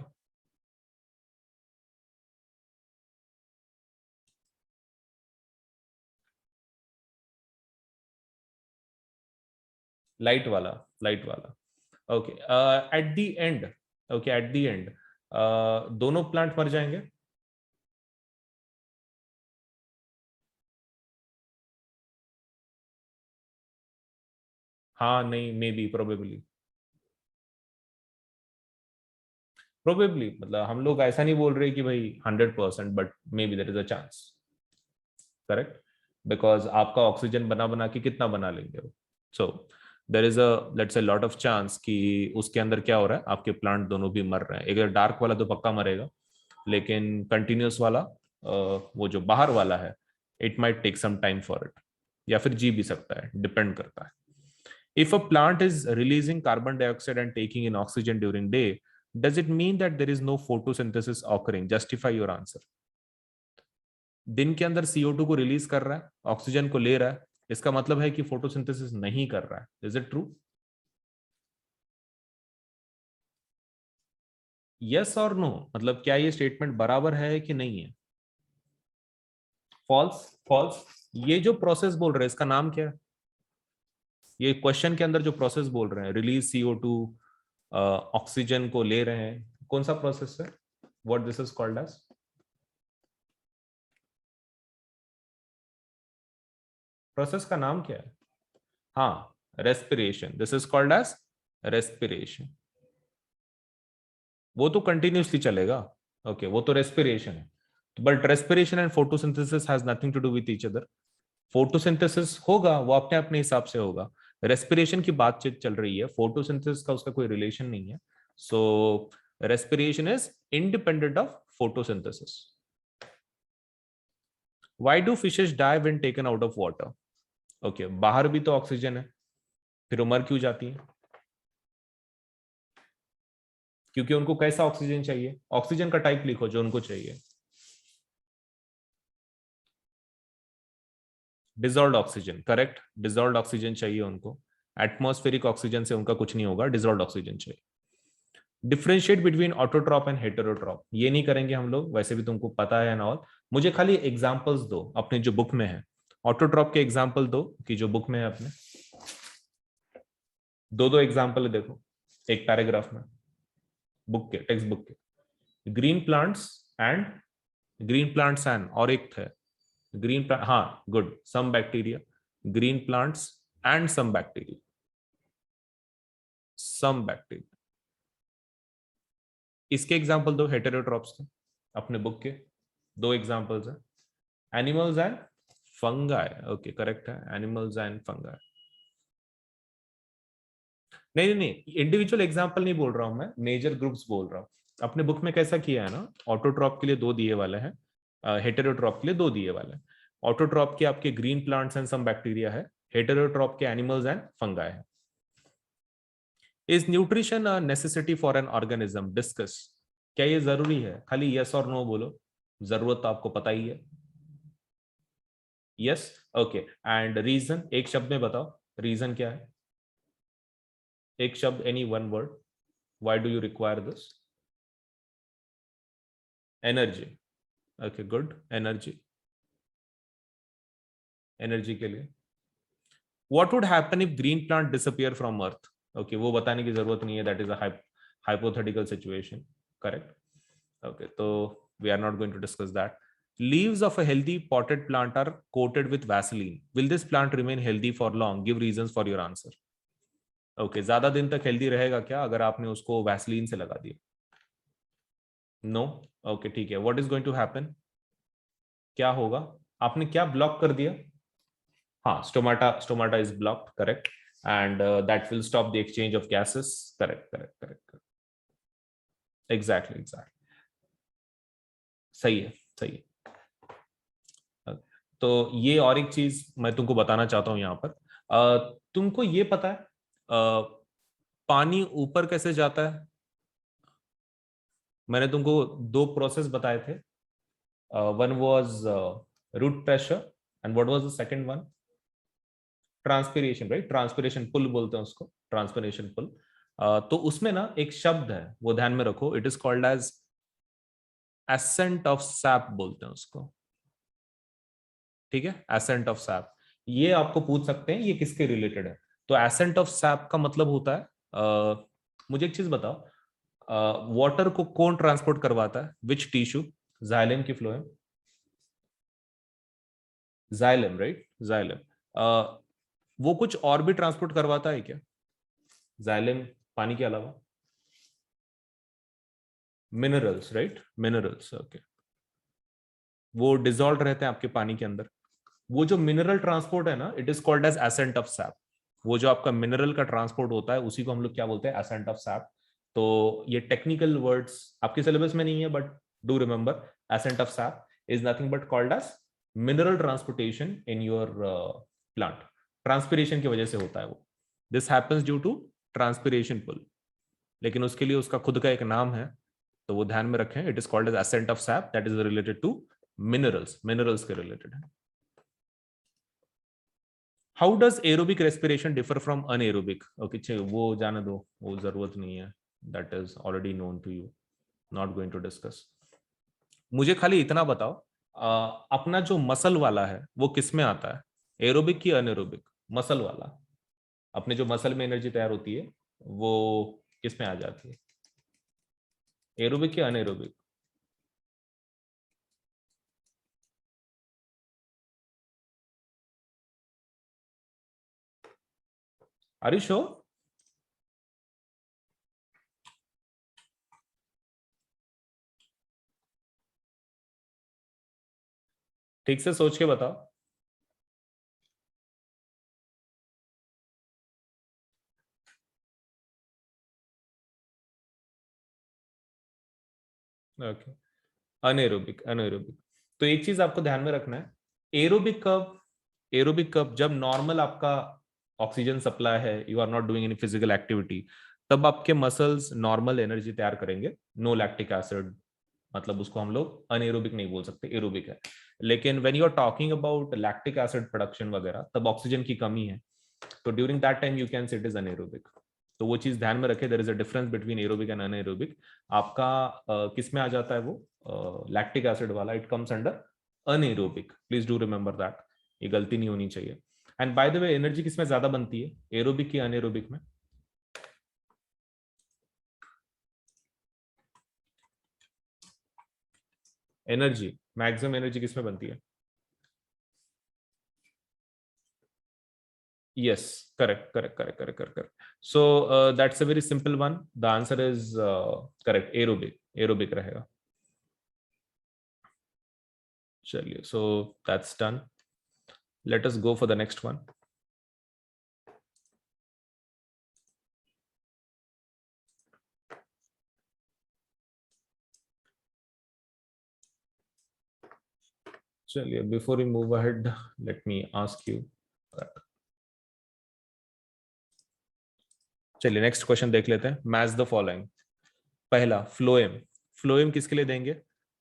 लाइट वाला, लाइट वाला। Okay, at the end, okay at the end दोनों प्लांट मर जाएंगे। हाँ नहीं, मे बी, प्रोबेबली, प्रोबेबली मतलब हम लोग ऐसा नहीं बोल रहे कि भाई 100%, but maybe there is a chance, correct, because आपका ऑक्सीजन बना बना के कितना बना लेंगे वो। So there is a let's a lot of chance कि उसके अंदर क्या हो रहा है, आपके प्लांट दोनों भी मर रहे हैं। अगर डार्क वाला तो पक्का मरेगा, लेकिन कंटिन्यूस वाला वो जो बाहर वाला है, it might take some time for it, या फिर जी भी सकता है, डिपेंड करता है। If a plant is releasing carbon dioxide and taking in oxygen during day, does it mean that there is no photosynthesis occurring? Justify your answer. दिन के अंदर CO2 को रिलीज कर रहा है, ऑक्सीजन को ले रहा है, इसका मतलब है कि फोटोसिंथेसिस नहीं कर रहा है। Is it true? यस और नो, मतलब क्या ये स्टेटमेंट बराबर है कि नहीं है? False, false. ये जो प्रोसेस बोल रहे हैं इसका नाम क्या है? ये क्वेश्चन के अंदर जो प्रोसेस बोल रहे हैं, रिलीज CO2, ऑक्सीजन को ले रहे हैं, कौन सा प्रोसेस है? What this is called as? Process का नाम क्या है? हाँ, respiration. This is called as respiration. वो तो कंटिन्यूसली चलेगा, ओके, वो तो रेस्पिरेशन है, but respiration and photosynthesis has nothing to do with each other. Photosynthesis होगा वो अपने अपने हिसाब से होगा, रेस्पिरेशन की बातचीत चल रही है, फोटोसिंथेसिस का उसका कोई रिलेशन नहीं है। So respiration is independent of photosynthesis. Why do fishes die when taken out of water? Okay, बाहर भी तो ऑक्सीजन है, फिर वो मर क्यों जाती है? क्योंकि उनको कैसा ऑक्सीजन चाहिए? ऑक्सीजन का टाइप लिखो जो उनको चाहिए। Dissolved oxygen, correct, dissolved oxygen चाहिए उनको। एटमॉस्फेरिक ऑक्सीजन से उनका कुछ नहीं होगा, डिजॉल्व्ड ऑक्सीजन चाहिए। डिफ्रेंशिएट बिटवीन ऑटोट्रॉप एंड हेटेरोट्रॉप, ये नहीं करेंगे हम लोग, वैसे भी तुमको पता है ना। और मुझे खाली एग्जांपल्स दो अपने जो बुक में है, ऑटोट्रॉप के एग्जांपल दो कि जो बुक में है अपने। दो दो एग्जांपल देखो एक पैराग्राफ में, बुक के, टेक्स्ट बुक के। Green plants and, green plants and, और एक थे ग्रीन प्लांट, हाँ good, some bacteria, green plants and some bacteria, some bacteria. इसके एग्जांपल दो हेटेरोट्रॉप्स के अपने बुक के। दो एग्जांपल्स हैं, animals and fungi. Okay, correct है, एनिमल्स एंड फंगाई। नहीं नहीं नहीं, इंडिविजुअल एग्जांपल नहीं बोल रहा हूं मैं, मेजर ग्रुप्स बोल रहा हूं। अपने बुक में कैसा किया है ना, ऑटोट्रॉप के लिए दो दिए वाले हैं, हेटेरोट्रॉप के लिए दो दिए वाले हैं। ऑटोट्रॉप के आपके green plants and some bacteria है, हेटेरोट्रॉप के एनिमल्स एंड फंगाई है। Is nutrition a necessity for an organism? Discuss. क्या ये जरूरी है? खाली यस और नो बोलो, जरूरत तो आपको पता ही है। यस, ओके, एंड रीजन एक शब्द में बताओ, रीजन क्या है? एक शब्द, any one word, why do you require this? Energy, okay good, energy, energy के लिए। What would happen if green plant disappear from earth? Okay, वो बताने की जरूरत नहीं है, that is a hypothetical situation, correct. Okay, तो we are not going to discuss that. Leaves of a healthy potted plant are coated with Vaseline. Will this plant remain healthy for long? Give reasons for your answer. Okay, ज्यादा दिन तक healthy रहेगा क्या अगर आपने उसको Vaseline से लगा दिया? नो, ओके ठीक है। What is going to happen? क्या होगा? आपने क्या ब्लॉक कर दिया? हाँ, stomata, stomata is blocked, correct, and that will stop the exchange of gases, correct correct correct, exactly exactly, सही है, सही है। तो ये और एक चीज मैं तुमको बताना चाहता हूं यहाँ पर, तुमको ये पता है पानी ऊपर कैसे जाता है? मैंने तुमको दो प्रोसेस बताए थे, one was root pressure and what was the second one? Transpiration, right, transpiration pull बोलते हैं उसको, ट्रांसपिरेशन पुल। तो उसमें ना एक शब्द है, वो ध्यान में रखो, it is called as ascent of sap बोलते हैं उसको, ठीक है, एसेंट ऑफ सैप। ये आपको पूछ सकते हैं ये किसके रिलेटेड है, तो एसेंट ऑफ सैप का मतलब होता है मुझे एक चीज बताओ, वाटर को कौन ट्रांसपोर्ट करवाता है, विच टिश्यू? जाइलम की फ्लोएम, जाइलम, राइट, जाइलम। वो कुछ और भी ट्रांसपोर्ट करवाता है क्या जाइलम पानी के अलावा? Minerals, right, minerals, okay. वो डिजोल्व रहते हैं आपके पानी के अंदर। वो जो मिनरल ट्रांसपोर्ट है ना, it is called as ascent of sap. वो जो आपका मिनरल का ट्रांसपोर्ट होता है उसी को हम लोग क्या बोलते हैं, एसेंट ऑफ सैप। तो ये टेक्निकल वर्ड्स आपके सिलेबस में नहीं है, but do remember ascent of sap is nothing but called as mineral transportation in your plant. Transpiration की वजह से होता है वो, this happens due to transpiration pull, लेकिन उसके लिए उसका खुद का एक नाम है, तो वो ध्यान में रखें। It is called as ascent of sap, that is related to minerals, minerals के रिलेटेड है। How does aerobic respiration differ from anaerobic? Okay, वो जाने दो, वो जरूरत नहीं है, that is already known to you, not going to discuss. मुझे खाली इतना बताओ, अपना जो मसल वाला है वो किस में आता है, एरोबिक की अनएरोबिक? मसल वाला, अपने जो मसल में एनर्जी तैयार होती है वो किस में आ जाती है, एरोबिक या अनएरोबिक? Are you sure? ठीक से सोच के बताओ। Okay, anaerobic, anaerobic. तो एक चीज आपको ध्यान में रखना है, एरोबिक कब, एरोबिक कब? जब नॉर्मल आपका ऑक्सीजन सप्लाई है, you are not doing any physical activity, तब आपके मसल्स नॉर्मल एनर्जी तैयार करेंगे, नो लैक्टिक एसिड, मतलब उसको हम लोग अनएरोबिक नहीं बोल सकते, एरोबिक है। लेकिन when you are talking about lactic acid production वगैरह, तब ऑक्सीजन की कमी है, तो during that time you can say it is anaerobic. तो वो चीज ध्यान में रखें, there is a difference between aerobic and anaerobic. आपका किस में आ जाता है वो लैक्टिक एसिड वाला, it comes under anaerobic, please do remember that, ये गलती नहीं होनी चाहिए। And by the way, energy किसमें ज्यादा बनती है, एरोबिक की अनएरोबिक में? एनर्जी, मैक्सिमम एनर्जी किसमें बनती है? Yes, correct, correct, correct, correct, correct, correct. So that's a very simple one. The answer is correct. Aerobic, aerobic रहेगा. चलिए, so that's done. Let us go for the next one. चलिए, before we move ahead, let me ask you. चलिए next question देख लेते हैं। Match the following. पहला, phloem. Phloem किसके लिए देंगे?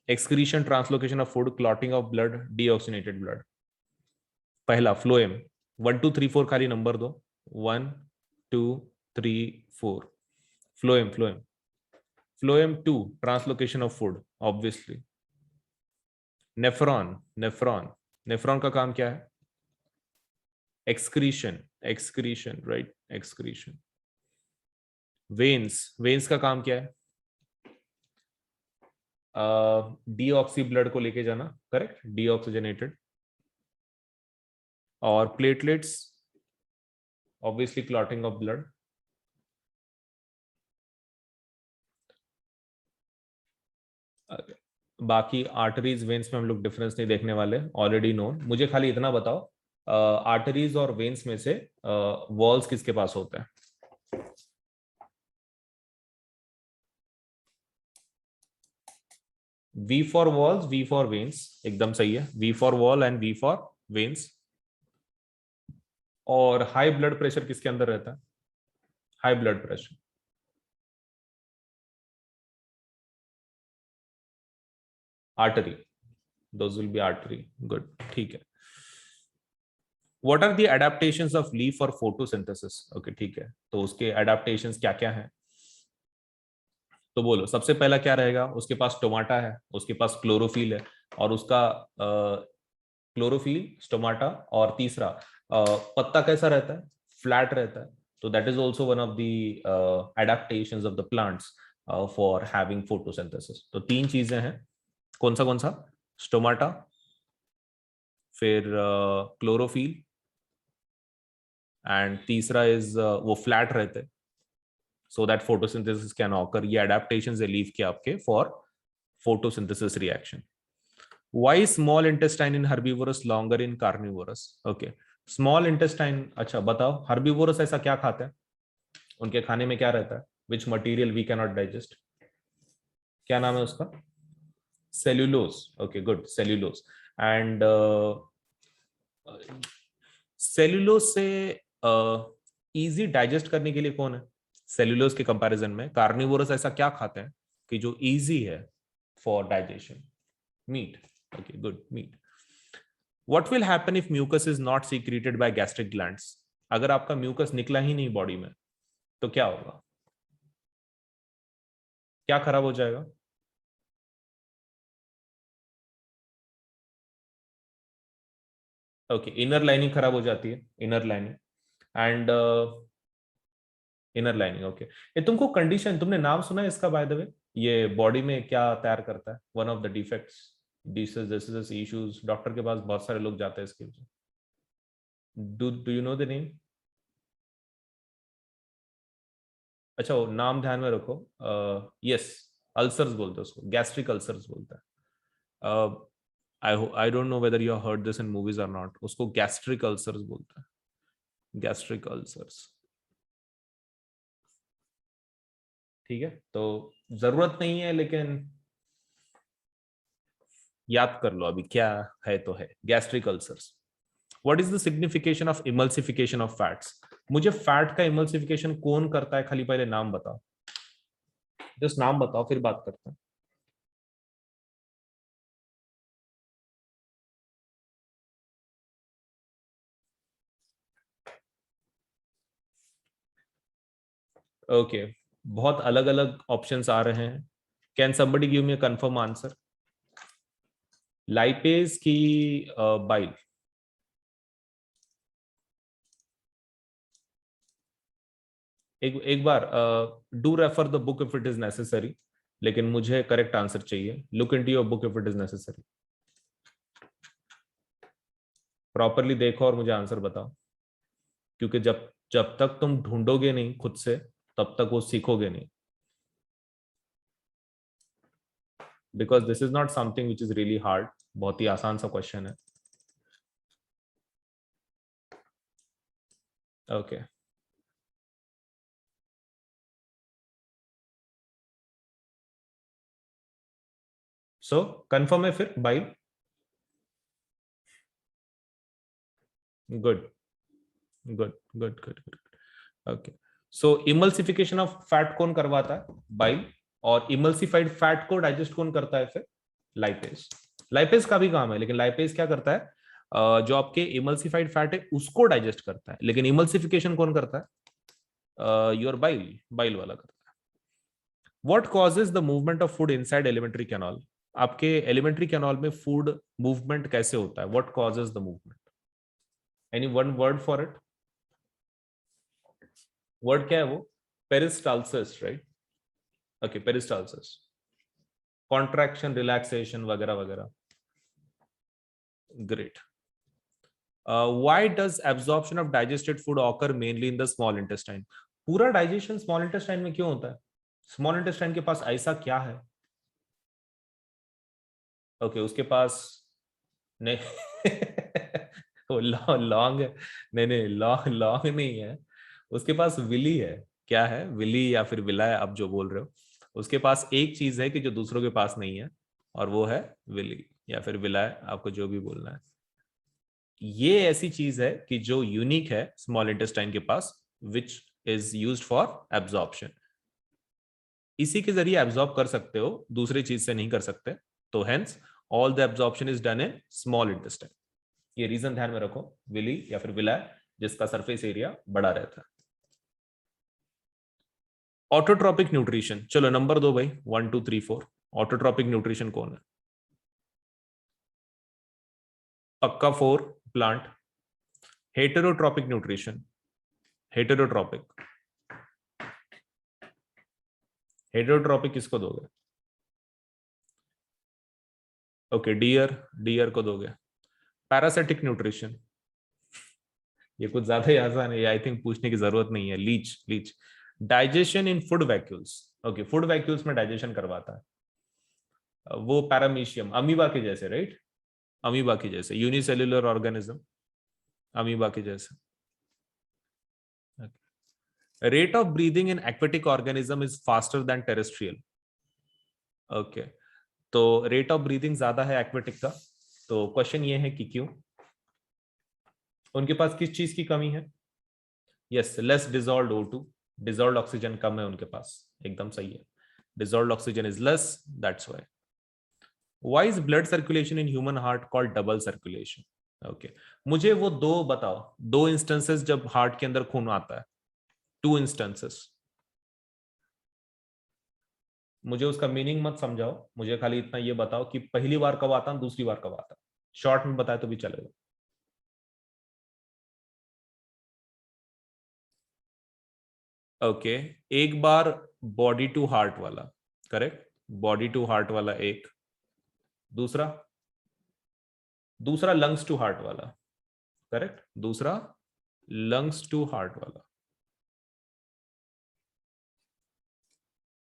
Excretion, translocation of food, clotting of blood, deoxygenated blood. पहला फ्लोएम, 1 2 3 4 खाली नंबर दो, 1 2 3 4। Phloem, phloem, phloem 2, translocation of food, obviously. Nephron, nephron, nephron का काम क्या है? Excretion, excretion, right, excretion. Veins, veins का काम क्या है? डीऑक्सी ब्लड को लेके जाना, करेक्ट, डीऑक्सीजनेटेड। और platelets, obviously clotting of blood. बाकी आर्टरीज वेन्स में हम लोग डिफरेंस नहीं देखने वाले, ऑलरेडी नोन। मुझे खाली इतना बताओ, आर्टरीज और वेन्स में से वॉल्स किसके पास होते हैं? V for walls, V for veins, एकदम सही है, V for wall and V for veins. और हाई ब्लड प्रेशर किसके अंदर रहता है? High blood pressure, artery, those will be artery, good, ठीक है। What are the adaptations of leaf for photosynthesis? Okay, ठीक है, तो उसके एडेप्टेशंस क्या क्या हैं? तो बोलो, सबसे पहला क्या रहेगा? उसके पास स्टोमाटा है, उसके पास क्लोरोफिल है, और उसका क्लोरोफिल, स्टोमाटा, और तीसरा पत्ता कैसा रहता है? फ्लैट रहता है, तो that is also one of the adaptations of the plants for having photosynthesis. तो 3 चीजें हैं, कौन सा? स्टोमाटा, फिर क्लोरोफिल, एंड तीसरा इज वो फ्लैट रहते, so that photosynthesis can occur. ये एडेप्टेशंस है लीफ के आपके for photosynthesis reaction. Why small intestine in herbivorous longer in carnivorous? Okay, small intestine, अच्छा बताओ herbivorous ऐसा क्या खाते हैं, उनके खाने में क्या रहता है? Which material we cannot digest? क्या नाम है उसका? Cellulose. Okay, good, cellulose. And cellulose से easy digest करने के लिए कौन है cellulose के कंपैरिजन में? कार्निवोरस ऐसा क्या खाते हैं कि जो easy है for digestion? Meat. Okay, good, meat. What will happen if mucus is not secreted by gastric glands? अगर आपका म्यूकस निकला ही नहीं बॉडी में तो क्या होगा? क्या खराब हो जाएगा? ओके, इनर लाइनिंग खराब हो जाती है, inner lining and inner lining. Okay, ये तुमको कंडीशन, तुमने नाम सुना है इसका बाय द वे? ये बॉडी में क्या तैयार करता है? One of the defects, diseases, issues, doctor के पास बहुत सारे लोग जाते हैं इसके लिए। Do you know the name? अच्छा, वो नाम ध्यान में रखो। यस, अल्सर्स बोलते हैं उसको, गैस्ट्रिक अल्सर्स बोलता है। I don't know whether you heard this in movies और नॉट, उसको गैस्ट्रिक अल्सर्स बोलता है, गैस्ट्रिक अल्सर्स। ठीक है, तो जरूरत नहीं है लेकिन याद कर लो अभी, क्या है तो है, gastric ulcers. What is the signification of emulsification of fats? मुझे फैट का इमल्सिफिकेशन कौन करता है, खाली पहले नाम बताओ, जस्ट नाम बताओ, फिर बात करते हैं। ओके, बहुत अलग अलग ऑप्शंस आ रहे हैं। Can somebody give me a confirm answer? Lipase की बाइल? एक बार do refer the book if it is necessary, लेकिन मुझे करेक्ट आंसर चाहिए। Look into your book if it is necessary, properly देखो और मुझे आंसर बताओ, क्योंकि जब जब तक तुम ढूंढोगे नहीं खुद से तब तक वो सीखोगे नहीं, because this is not something which is really hard. बहुत ही आसान सा क्वेश्चन है। ओके, सो कंफर्म है फिर bile? Good good good good good. Okay, so emulsification of fat कौन करवाता है? बाइल। और इमल्सिफाइड फैट को डाइजेस्ट कौन करता है फिर? लाइपेज। लाइपेज का भी काम है, लेकिन लाइपेज क्या करता है? जो आपके इमल्सिफाइड फैट है उसको डाइजेस्ट करता है, लेकिन इमल्सिफिकेशन कौन करता है? योर बाइल, बाइल वाला करता है। What causes the movement of food inside alimentary canal? आपके एलिमेंट्री कैनॉल में फूड मूवमेंट कैसे होता है? What causes the movement? Any one word for it? Word क्या है वो? Peristalsis, right? Okay, peristalsis, contraction, relaxation वगैरह वगैरह। Great. Why does absorption of digested food occur mainly in the small intestine? पूरा digestion small intestine में क्यों होता है? स्मॉल इंटेस्टाइन के पास ऐसा क्या है? ओके, उसके पास नहीं वो लॉन्ग है? नहीं नहीं, लॉन्ग लॉन्ग नहीं है, उसके पास विली है। क्या है? विली या फिर विला है, आप जो बोल रहे हो। उसके पास एक चीज है कि जो दूसरों के पास नहीं है, और वो है विली या फिर विला है, आपको जो भी बोलना है। ये ऐसी चीज है कि जो यूनिक है स्मॉल इंटेस्टाइन के पास, which is used for absorption. इसी के जरिए एब्जॉर्ब कर सकते हो, दूसरी चीज से नहीं कर सकते। तो hence all the absorption is done in small intestine. ये रीजन ध्यान में रखो, विली या फिर विलाय, जिसका सरफेस एरिया बड़ा रहता है। ऑटोट्रॉपिक न्यूट्रिशन, चलो नंबर दो भाई, 1 2 3 4। ऑटोट्रॉपिक न्यूट्रिशन कौन है? पक्का 4 plant. Heterotrophic nutrition? Heterotrophic, heterotrophic किसको दोगे? ओके, डियर, डियर को दोगे। पैरासिटिक न्यूट्रिशन, ये कुछ ज्यादा ही आसान है, आई थिंक पूछने की जरूरत नहीं है। Leech, leech. Digestion in food vacuoles, okay, food vacuoles में डाइजेशन करवाता है वो पैरामीशियम, अमीबा के जैसे, राइट? अमीबा के जैसे, यूनिसेल्युलर ऑर्गेनिज्म, अमीबा के जैसे। Rate of breathing in aquatic organism is faster than terrestrial. Okay, तो रेट ऑफ ब्रीदिंग ज्यादा है एक्वेटिक का, तो क्वेश्चन ये है कि क्यों? उनके पास किस चीज की कमी है? Yes, less dissolved O2, dissolved oxygen कम है उनके पास, एकदम सही है। Dissolved oxygen is less, that's why. Why is blood circulation in human heart called double circulation? Okay, मुझे वो दो बताओ, दो इंस्टेंसेस जब हार्ट के अंदर खून आता है, टू इंस्टेंसेस। मुझे उसका मीनिंग मत समझाओ, मुझे खाली इतना ये बताओ कि पहली बार कब आता है, दूसरी बार कब आता है। शॉर्ट में बताए तो भी चलेगा। ओके, एक बार बॉडी टू हार्ट वाला, करेक्ट, बॉडी टू हार्ट वाला एक, दूसरा, दूसरा लंग्स टू हार्ट वाला, करेक्ट, दूसरा लंग्स टू हार्ट वाला।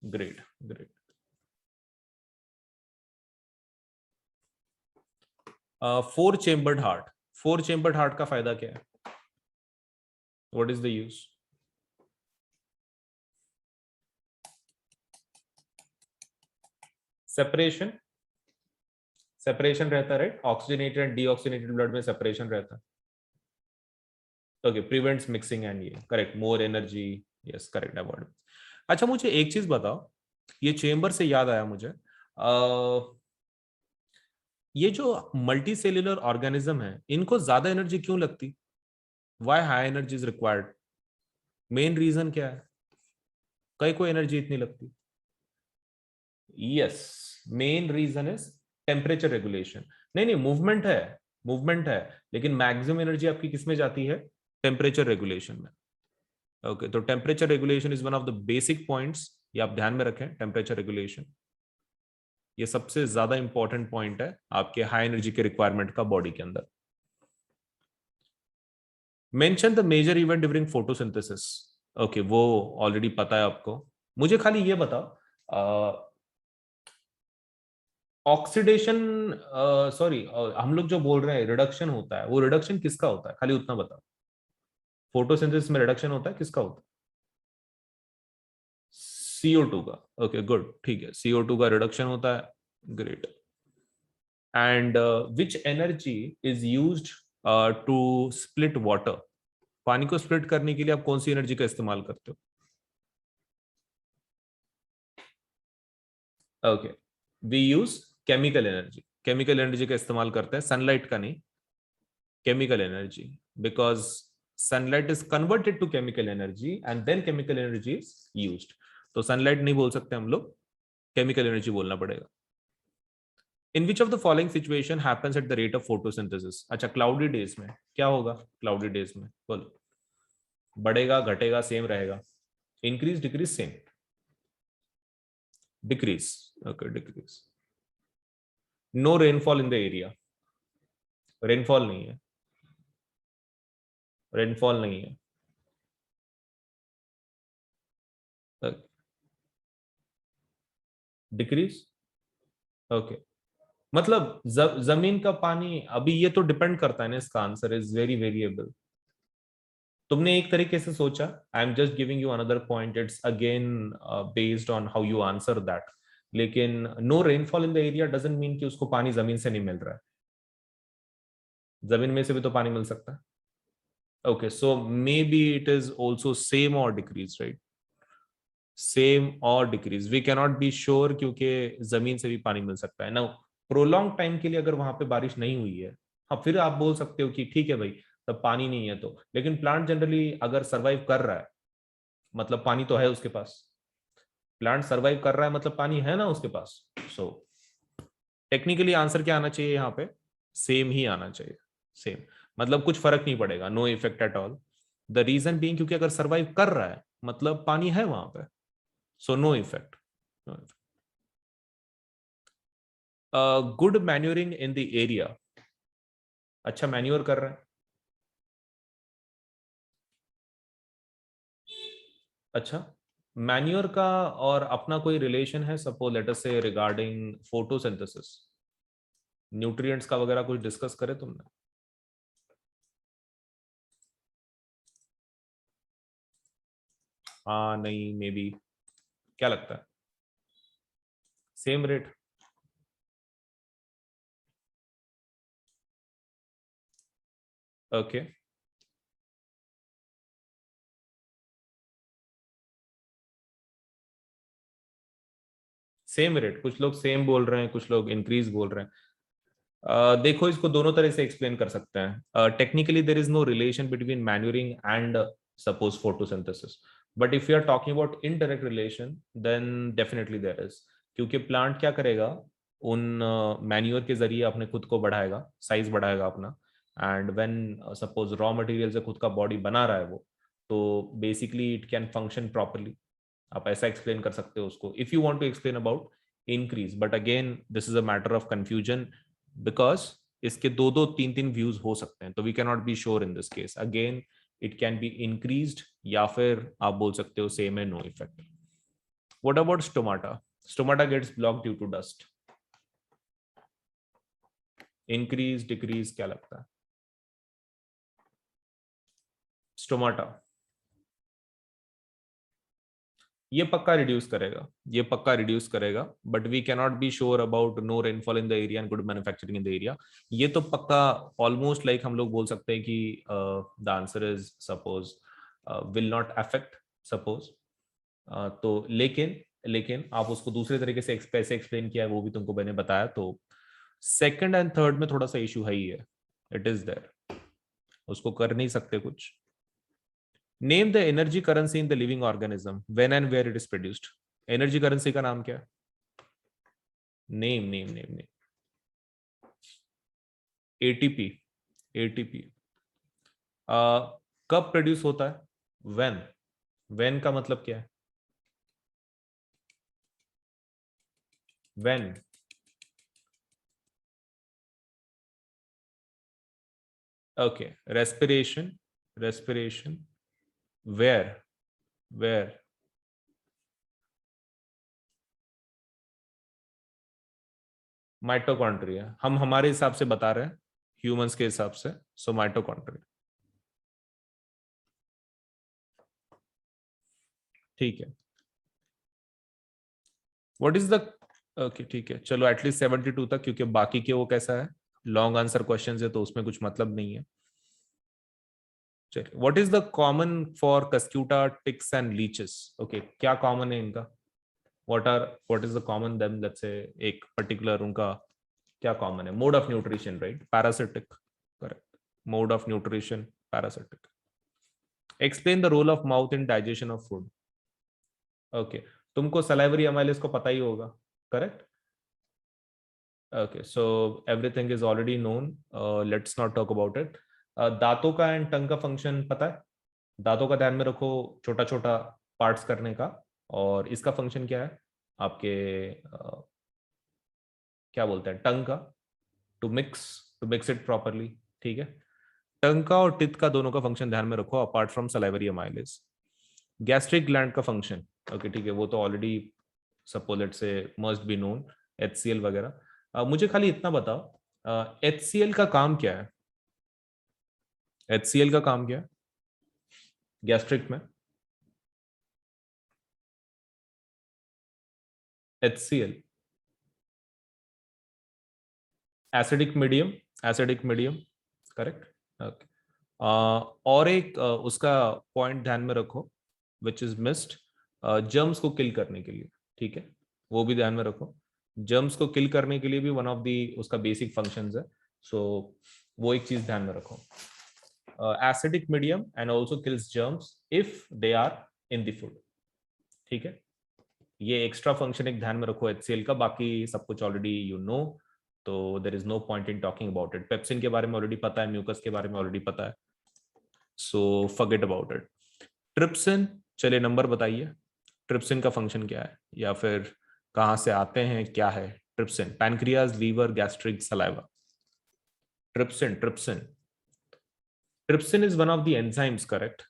Great, great. Four chambered heart, four chambered heart का फायदा क्या है? What is the use? Separation, separation रहता है, right? Oxygenated and deoxygenated blood में सेपरेशन रहता है। ओके, प्रिवेंट्स मिक्सिंग एंड ये, correct, more energy, yes correct, avoid. अच्छा, मुझे एक चीज बताओ, ये चेंबर से याद आया मुझे, ये जो मल्टी सेल्यूलर ऑर्गेनिज्म है, इनको ज्यादा एनर्जी क्यों लगती? Why high energy is required? Main reason क्या है? कई को एनर्जी इतनी लगती? Yes, main reason is temperature regulation. नहीं नहीं, मूवमेंट है, मूवमेंट है, लेकिन मैक्सिमम एनर्जी आपकी किसमें जाती है? टेम्परेचर रेगुलेशन में। ओके, तो temperature regulation is one of the basic points, ये आप ध्यान में रखें, टेम्परेचर रेगुलेशन ये सबसे ज्यादा इंपॉर्टेंट पॉइंट है आपके हाई एनर्जी के रिक्वायरमेंट का बॉडी के अंदर। Mention the major event during photosynthesis. Okay, वो ऑलरेडी पता है आपको। मुझे खाली ये बताओ, ऑक्सीडेशन, सॉरी, हम लोग जो बोल रहे हैं रिडक्शन होता है, वो रिडक्शन किसका होता है? खाली उतना बताओ। फोटोसिंथेसिस में रिडक्शन होता है, किसका होता है? CO2 का। ओके गुड, ठीक है, CO2 का रिडक्शन होता है, great. And which energy is used to split water? पानी को स्प्लिट करने के लिए आप कौन सी एनर्जी का इस्तेमाल करते हो? Okay, we use chemical energy, chemical energy का इस्तेमाल करते हैं, सनलाइट का नहीं, chemical energy, because sunlight is converted to chemical energy and then chemical energy is used. तो सनलाइट नहीं बोल सकते हम लोग, केमिकल एनर्जी बोलना पड़ेगा। In which of the following situation happens at the rate of photosynthesis? अच्छा, क्लाउडी डेज में क्या होगा? क्लाउडी डेज में बोलो, बढ़ेगा, घटेगा, सेम रहेगा? Increase, decrease, same? Decrease. Okay, decrease. No rainfall in the area, rainfall नहीं है, रेनफॉल नहीं है। Decrease, okay. मतलब जमीन का पानी, अभी ये तो डिपेंड करता है ना, इसका आंसर इज वेरी वेरिएबल। तुमने एक तरीके से सोचा, I am just giving you another point, it's again based on how you answer that. लेकिन no rainfall in the area doesn't mean कि उसको पानी जमीन से नहीं मिल रहा है, जमीन में से भी तो पानी मिल सकता है। Okay, so maybe it is also same और डिक्रीज, राइट? सेम और decrease, we cannot be sure, क्योंकि जमीन से भी पानी मिल सकता है ना। प्रोलॉन्ग टाइम के लिए अगर वहां पे बारिश नहीं हुई है, हाँ, फिर आप बोल सकते हो कि ठीक है भाई, तब पानी नहीं है तो। लेकिन प्लांट जनरली अगर सरवाइव कर रहा है, मतलब पानी तो है उसके पास, प्लांट सरवाइव कर रहा है मतलब पानी है ना उसके पास। सो टेक्निकली आंसर क्या आना चाहिए यहाँ पे? सेम ही आना चाहिए, सेम, मतलब कुछ फर्क नहीं पड़ेगा, no effect at all. The reason being क्योंकि अगर सर्वाइव कर रहा है मतलब पानी है वहां पे, so no effect. Good manuring in the area, अच्छा मैन्योर कर रहे हैं, अच्छा मैन्योर का और अपना कोई रिलेशन है, सपोज लेट अस से रिगार्डिंग फोटोसिंथेसिस, न्यूट्रिएंट्स का वगैरह कुछ डिस्कस करे तुमने? हाँ नहीं मे बी, क्या लगता है? Same rate? Okay same rate, कुछ लोग सेम बोल रहे हैं, कुछ लोग इंक्रीज बोल रहे हैं। देखो इसको दोनों तरह से एक्सप्लेन कर सकते हैं। Technically there is no relation between manuring and suppose photosynthesis, but if you are talking about indirect relation then definitely there is, क्योंकि प्लांट क्या करेगा, उन मैन्यूर के जरिए अपने खुद को बढ़ाएगा, साइज बढ़ाएगा अपना, and when suppose raw material से खुद का बॉडी बना रहा है वो, तो basically it can function properly. आप ऐसा एक्सप्लेन कर सकते हो उसको if you want to explain about increase, but again this is a matter of confusion because इसके दो दो तीन तीन व्यूज हो सकते हैं, तो we can not be sure in this case. Again it can be increased या फिर आप बोल सकते हो सेम है, no effect. What about stomata? Stomata gets block due to dust, increase decrease क्या लगता है? स्टोमाटा ये पक्का रिड्यूस करेगा, ये पक्का रिड्यूस करेगा, but we cannot be sure about no rainfall in the area and good manufacturing in the area. ये तो पक्का ऑलमोस्ट लाइक हम लोग बोल सकते हैं कि the answer is suppose will not affect suppose. तो लेकिन लेकिन आप उसको दूसरे तरीके से कैसे एक्सप्लेन किया है वो भी तुमको मैंने बताया, तो सेकंड एंड थर्ड में थोड़ा सा इशू है ही है, इट इज देयर, उसको कर नहीं सकते कुछ। Name the energy currency in the living organism when and where it is produced. Energy currency का नाम क्या है? Name name name name. ATP, ATP कब प्रोड्यूस होता है? व्हेन, व्हेन का मतलब क्या है? When, okay respiration, respiration where, where mitochondria, हम हमारे हिसाब से बता रहे हैं, ह्यूमंस के हिसाब से, सो माइटोकॉन्ड्रिया, ठीक है। व्हाट इज द, ओके ठीक है चलो एटलीस्ट 72 तक, क्योंकि बाकी के वो कैसा है, लॉन्ग आंसर क्वेश्चंस है तो उसमें कुछ मतलब नहीं है। चलिए what is the common for cuscuta, ticks and leeches? Okay क्या कॉमन है इनका? What is the common them, let's say एक पर्टिकुलर उनका क्या कॉमन है? Mode of nutrition right, parasitic, correct, mode of nutrition parasitic. Explain the role of mouth in digestion of food. Okay तुमको salivary amylase को पता ही होगा, correct? Okay so everything is already known, let's not talk about it. दांतों का and tongue का function पता है? दांतों का ध्यान में रखो, छोटा छोटा पार्ट्स करने का, और इसका फंक्शन क्या है आपके, क्या बोलते हैं, टंग का, टू मिक्स इट प्रॉपरली, ठीक है। टंग का और टिथ का दोनों का फंक्शन ध्यान में रखो apart from salivary amylase. Gastric gland का फंक्शन, ओके ठीक है, वो तो already suppose let's say must be known, HCL वगैरह। मुझे खाली इतना बताओ एचसीएल का काम क्या है? एचसीएल का काम क्या है गैस्ट्रिक में? HCL acidic medium, acidic medium, correct, okay. और एक उसका पॉइंट ध्यान में रखो विच इज मिस्ड, जर्म्स को किल करने के लिए, ठीक है, वो भी ध्यान में रखो। जर्म्स को किल करने के लिए भी वन ऑफ दी उसका बेसिक फंक्शंस है, सो वो एक चीज ध्यान में रखो। Acidic medium and also kills germs if they are in the food, ठीक है। ये एक्स्ट्रा फंक्शन एक ध्यान में रखो एचसीएल का, बाकी सब कुछ ऑलरेडी यू नो, तो there is no point in talking about it. Pepsin के बारे में ऑलरेडी पता है, म्यूकस के बारे में ऑलरेडी पता है। So forget about it. Trypsin, चलिए नंबर बताइए, ट्रिप्सिन का फंक्शन क्या है या फिर कहां से आते हैं, क्या है trypsin? Pancreas, liver, gastric, saliva. Trypsin, trypsin, trypsin is one of the enzymes, correct.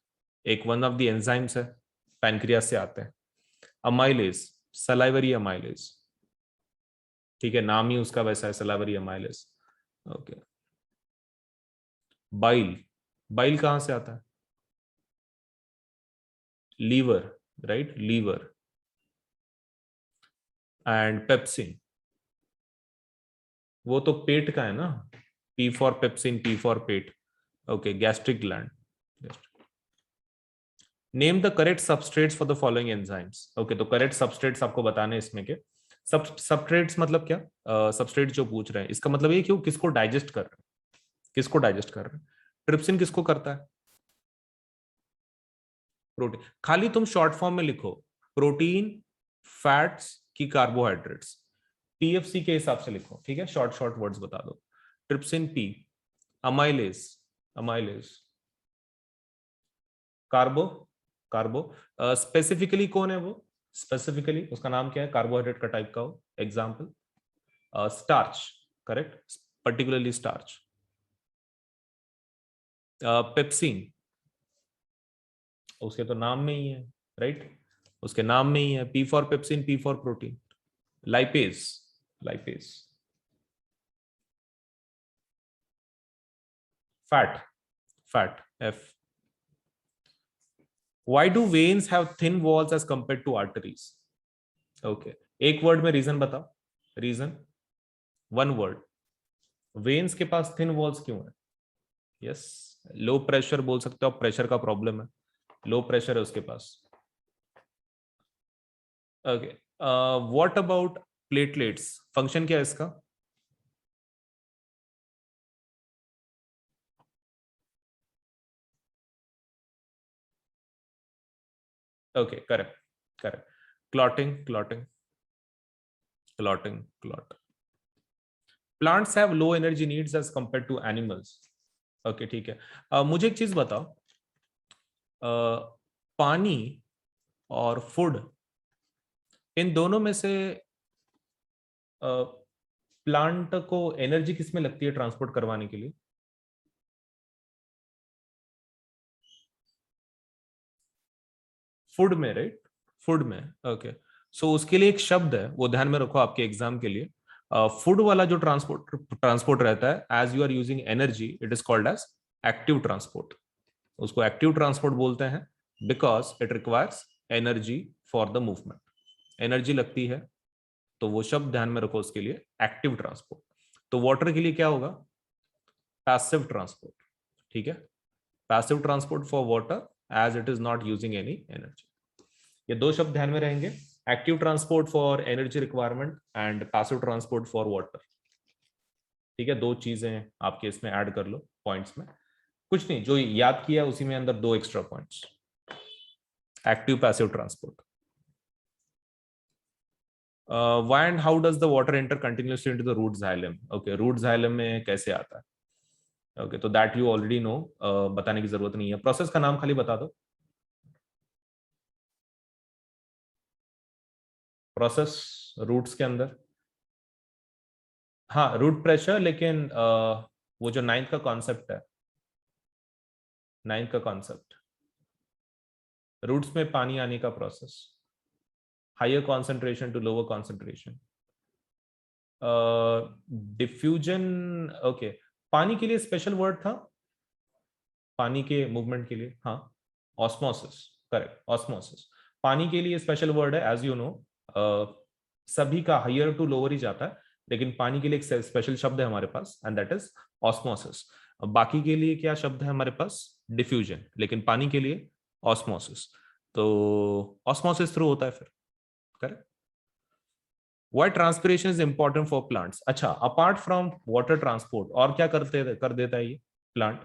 एक वन ऑफ द एंजाइम्स है, पैनक्रियाज से आते हैं। अमाइलेज, सलाइवरी अमाइलेज, ठीक है, नाम ही उसका वैसा है, salivary amylase. Okay. Bile, bile कहां से आता है? Liver, right, liver. And pepsin, वो तो पेट का है ना, P for pepsin, P for पेट। Okay, gastric gland. Name the correct substrates for the following enzymes. Okay, तो करेक्ट सबस्ट्रेट्स आपको बताने इसमें के। सबस्ट्रेट्स मतलब क्या? सबस्ट्रेट जो पूछ रहे हैं इसका मतलब ये कि वो किसको डाइजेस्ट कर रहे हैं, किसको डाइजेस्ट कर रहे हैं। ट्रिप्सिन किसको करता है? प्रोटीन। खाली तुम शॉर्ट फॉर्म में लिखो, प्रोटीन, फैट्स की कार्बोहाइड्रेट्स, पीएफसी के हिसाब से लिखो, ठीक है, शॉर्ट शॉर्ट वर्ड्स बता दो। Trypsin P, amylase, amylase, कार्बो, कार्बो। Specifically कौन है वो? स्पेसिफिकली उसका नाम क्या है, कार्बोहाइड्रेट का टाइप का हो? Example starch, correct, particularly starch. Pepsin, उसके तो नाम में ही है, राइट, उसके नाम में ही है, P for pepsin, P for protein. Lipase, lipase. Fat, fat, F. Why do veins have thin walls as compared to arteries? Okay, एक वर्ड में रीजन बताओ, रीजन, वन वर्ड। वेन्स के पास थिन वॉल्स क्यों है? यस, लो प्रेशर बोल सकते हो, pressure का प्रॉब्लम है, लो प्रेशर है उसके पास। Okay, what about platelets, function क्या है इसका? Okay, correct, correct, clotting, clotting, clotting, clot. Plants have low energy needs as compare to animals. Okay, ठीक है। मुझे एक चीज बताओ, पानी और फूड, इन दोनों में से प्लांट को एनर्जी किस में लगती है ट्रांसपोर्ट करवाने के लिए? फूड में, राइट, फूड में। ओके, सो उसके लिए एक शब्द है, वो ध्यान में रखो आपके एग्जाम के लिए। फूड वाला जो ट्रांसपोर्ट ट्रांसपोर्ट रहता है, as you are using energy, it is called as active transport. उसको एक्टिव ट्रांसपोर्ट बोलते हैं because it requires energy for the movement, energy लगती है, तो वो शब्द ध्यान में रखो उसके लिए, एक्टिव ट्रांसपोर्ट। तो वाटर के लिए क्या होगा? पैसिव ट्रांसपोर्ट, ठीक है, passive transport for water as it is not using any energy. ये दो शब्द ध्यान में रहेंगे, active transport for energy requirement and passive transport for water. ठीक है, दो चीजें आपके इसमें ऐड कर लो पॉइंट्स में, कुछ नहीं, जो याद किया उसी में अंदर दो extra points, active passive transport. Why and how does the water enter continuously into the root xylem? Okay, root xylem में कैसे आता है? ओके, तो दैट यू ऑलरेडी नो, बताने की जरूरत नहीं है, प्रोसेस का नाम खाली बता दो, प्रोसेस रूट्स के अंदर। हाँ, रूट प्रेशर, लेकिन वो जो नाइन्थ का कॉन्सेप्ट है, नाइन्थ का कॉन्सेप्ट, रूट्स में पानी आने का process, higher concentration to lower concentration, diffusion. Okay, पानी के लिए स्पेशल वर्ड था, पानी के मूवमेंट के लिए, हाँ, ऑस्मोसिस, करेक्ट, ऑस्मोसिस। पानी के लिए स्पेशल वर्ड है, एज यू नो, सभी का हायर टू लोअर ही जाता है, लेकिन पानी के लिए एक स्पेशल शब्द है हमारे पास, एंड दैट इज ऑस्मोसिस। बाकी के लिए क्या शब्द है हमारे पास? डिफ्यूजन, लेकिन पानी के लिए ऑस्मोसिस। तो ऑस्मोसिस थ्रू होता है फिर, correct. Why transpiration is important for plants? अच्छा, अपार्ट फ्रॉम वाटर ट्रांसपोर्ट और क्या कर देता है ये प्लांट?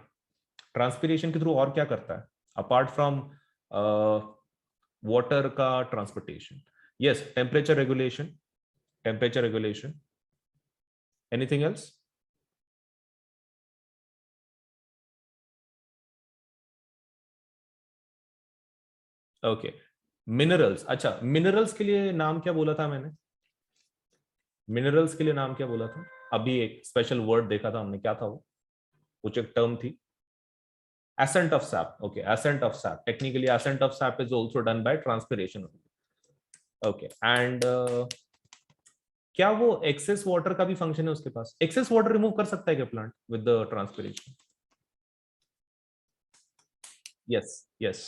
ट्रांसपिरेशन के थ्रू और क्या करता है अपार्ट फ्रॉम वाटर का transportation? Yes, temperature regulation, temperature regulation, anything else? Okay, minerals. अच्छा, मिनरल्स के लिए नाम क्या बोला था मैंने? मिनरल्स के लिए नाम क्या बोला था? अभी एक स्पेशल वर्ड देखा था हमने, क्या था वो? कुछ एक टर्म थी, ascent of sap. Okay, ascent of sap. Technically, ascent of sap is also done by transpiration. Okay, and क्या वो एक्सेस वाटर का भी फंक्शन है उसके पास? एक्सेस वाटर रिमूव कर सकता है क्या plant with the transpiration? Yes, yes,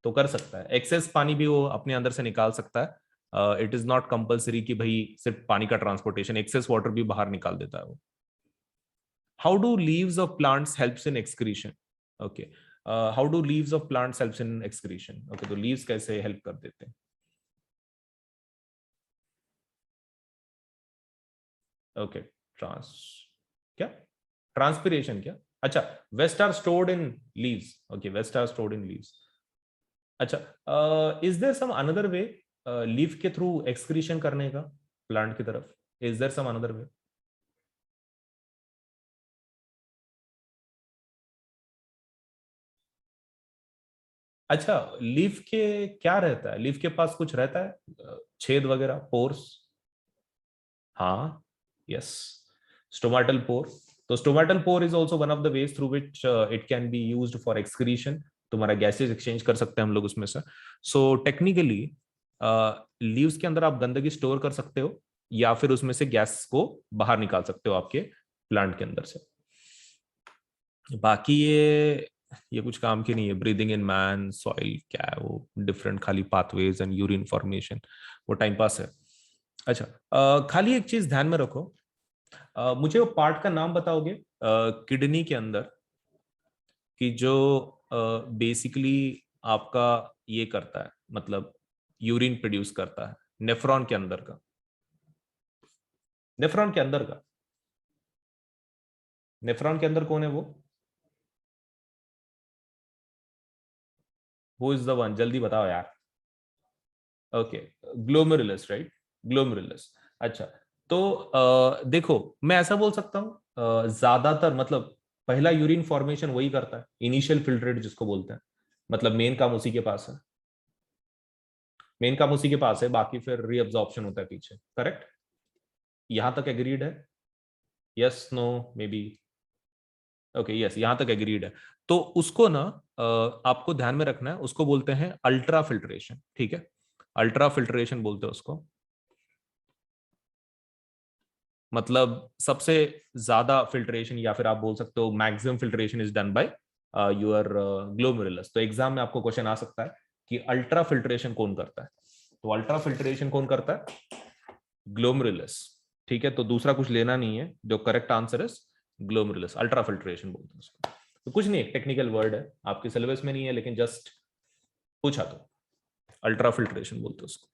तो कर सकता है। एक्सेस पानी भी वो अपने अंदर से निकाल सकता है। इट इज नॉट कंपल्सरी कि भाई सिर्फ पानी का ट्रांसपोर्टेशन, एक्सेस वाटर भी बाहर निकाल देता है वो। How do leaves of plants helps in excretion? Okay, how do leaves of plants helps in excretion? Okay, तो लीव्स कैसे हेल्प कर देते हैं? ओके, ट्रांस क्या ट्रांसपिरेशन क्या? अच्छा, waste are stored in leaves. Okay, waste are stored in leaves. अच्छा, is there some another way leaf के थ्रू एक्सक्रीशन करने का प्लांट की तरफ? Is there some another way? अच्छा, लीफ के क्या रहता है? लीफ के पास कुछ रहता है, छेद वगैरह, पोर्स? हाँ, यस, स्टोमेटल पोर। तो stomatal pore is also one of the ways through which it can be used for excretion. तुम्हारा गैसेज एक्सचेंज कर सकते हैं हम लोग उसमें से। सो टेक्निकली लीव्स के अंदर आप गंदगी स्टोर कर सकते हो, या फिर उसमें से गैस को बाहर निकाल सकते हो आपके प्लांट के अंदर से। बाकी ये कुछ काम की नहीं है। ब्रीदिंग इन मैन सॉइल क्या है वो? डिफरेंट खाली पाथवेज एंड यूरिन फॉर्मेशन, वो टाइम पास है। अच्छा, खाली एक चीज ध्यान में रखो, मुझे वो पार्ट का नाम बताओगे किडनी के अंदर, कि जो बेसिकली आपका ये करता है, मतलब यूरिन प्रोड्यूस करता है, नेफ्रॉन के अंदर का? नेफ्रॉन के अंदर का, नेफ्रॉन के अंदर कौन है वो? Who is the one? जल्दी बताओ यार। Okay, glomerulus, right, glomerulus. अच्छा, तो देखो, मैं ऐसा बोल सकता हूँ, ज्यादातर मतलब पहला यूरिन फॉर्मेशन वही करता है, इनिशियल फिल्ट्रेट जिसको बोलते हैं, मतलब मेन काम उसी के पास है। मेन काम उसी के पास है, बाकी फिर रीअब्जॉर्प्शन होता है पीछे। करेक्ट? यहां तक एग्रीड है? Yes, no, maybe? Okay, yes, यहां तक एग्रीड है। तो उसको ना आपको ध्यान में रखना है, उसको बोलते हैं अल्ट्रा फिल्ट्रेशन। ठीक है, अल्ट्रा फिल्ट्रेशन बोलते हैं उसको। मतलब सबसे ज्यादा फिल्ट्रेशन, या फिर आप बोल सकते हो maximum filtration is done by your glomerulus. तो एग्जाम में आपको क्वेश्चन आ सकता है कि अल्ट्रा फिल्ट्रेशन कौन करता है? तो अल्ट्रा फिल्ट्रेशन कौन करता है? ग्लोमेरुलस। ठीक है, तो दूसरा कुछ लेना नहीं है, जो correct answer is glomerulus. Ultra filtration बोलते हैं उसको। तो कुछ नहीं, टेक्निकल वर्ड है, आपके सिलेबस में नहीं है, लेकिन जस्ट पूछा तो अल्ट्रा फिल्ट्रेशन बोलते हैं उसको।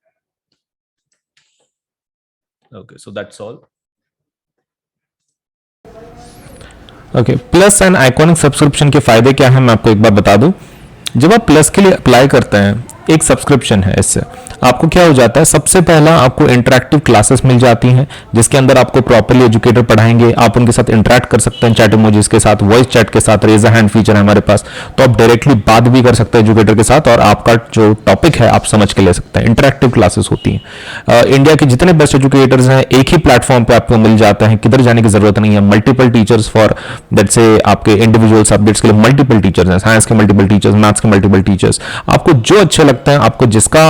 Okay, so that's all. Okay, plus and iconic subscription के फायदे क्या हैं मैं आपको एक बार बता दूं। जब आप प्लस के लिए अप्लाई करते हैं, एक सब्सक्रिप्शन है, इससे आपको क्या हो जाता है, सबसे पहला आपको इंटरेक्टिव क्लासेस मिल जाती हैं, जिसके अंदर आपको प्रॉपर्ली एजुकेटर पढ़ाएंगे, आप उनके साथ इंटरेक्ट कर सकते हैं, चैट इमोजीज के साथ, वॉइस चैट के साथ, रेज हैंड फीचर है हमारे पास, तो आप डायरेक्टली बात भी कर सकते हैं एजुकेटर के साथ, और आपका जो टॉपिक है आप समझ के ले सकते हैं। इंटरेक्टिव क्लासेस होती हैं। इंडिया के जितने बेस्ट एजुकेटर्स हैं एक ही प्लेटफॉर्म पे आपको मिल जाते हैं, किधर जाने की जरूरत नहीं है। मल्टीपल टीचर्स फॉर दैट से आपके इंडिविजुअल सब्जेक्ट्स के लिए मल्टीपल टीचर्स हैं, साइंस के मल्टीपल टीचर्स, मैथ्स के मल्टीपल टीचर्स। आपको जो अच्छे लगते हैं, आपको जिसका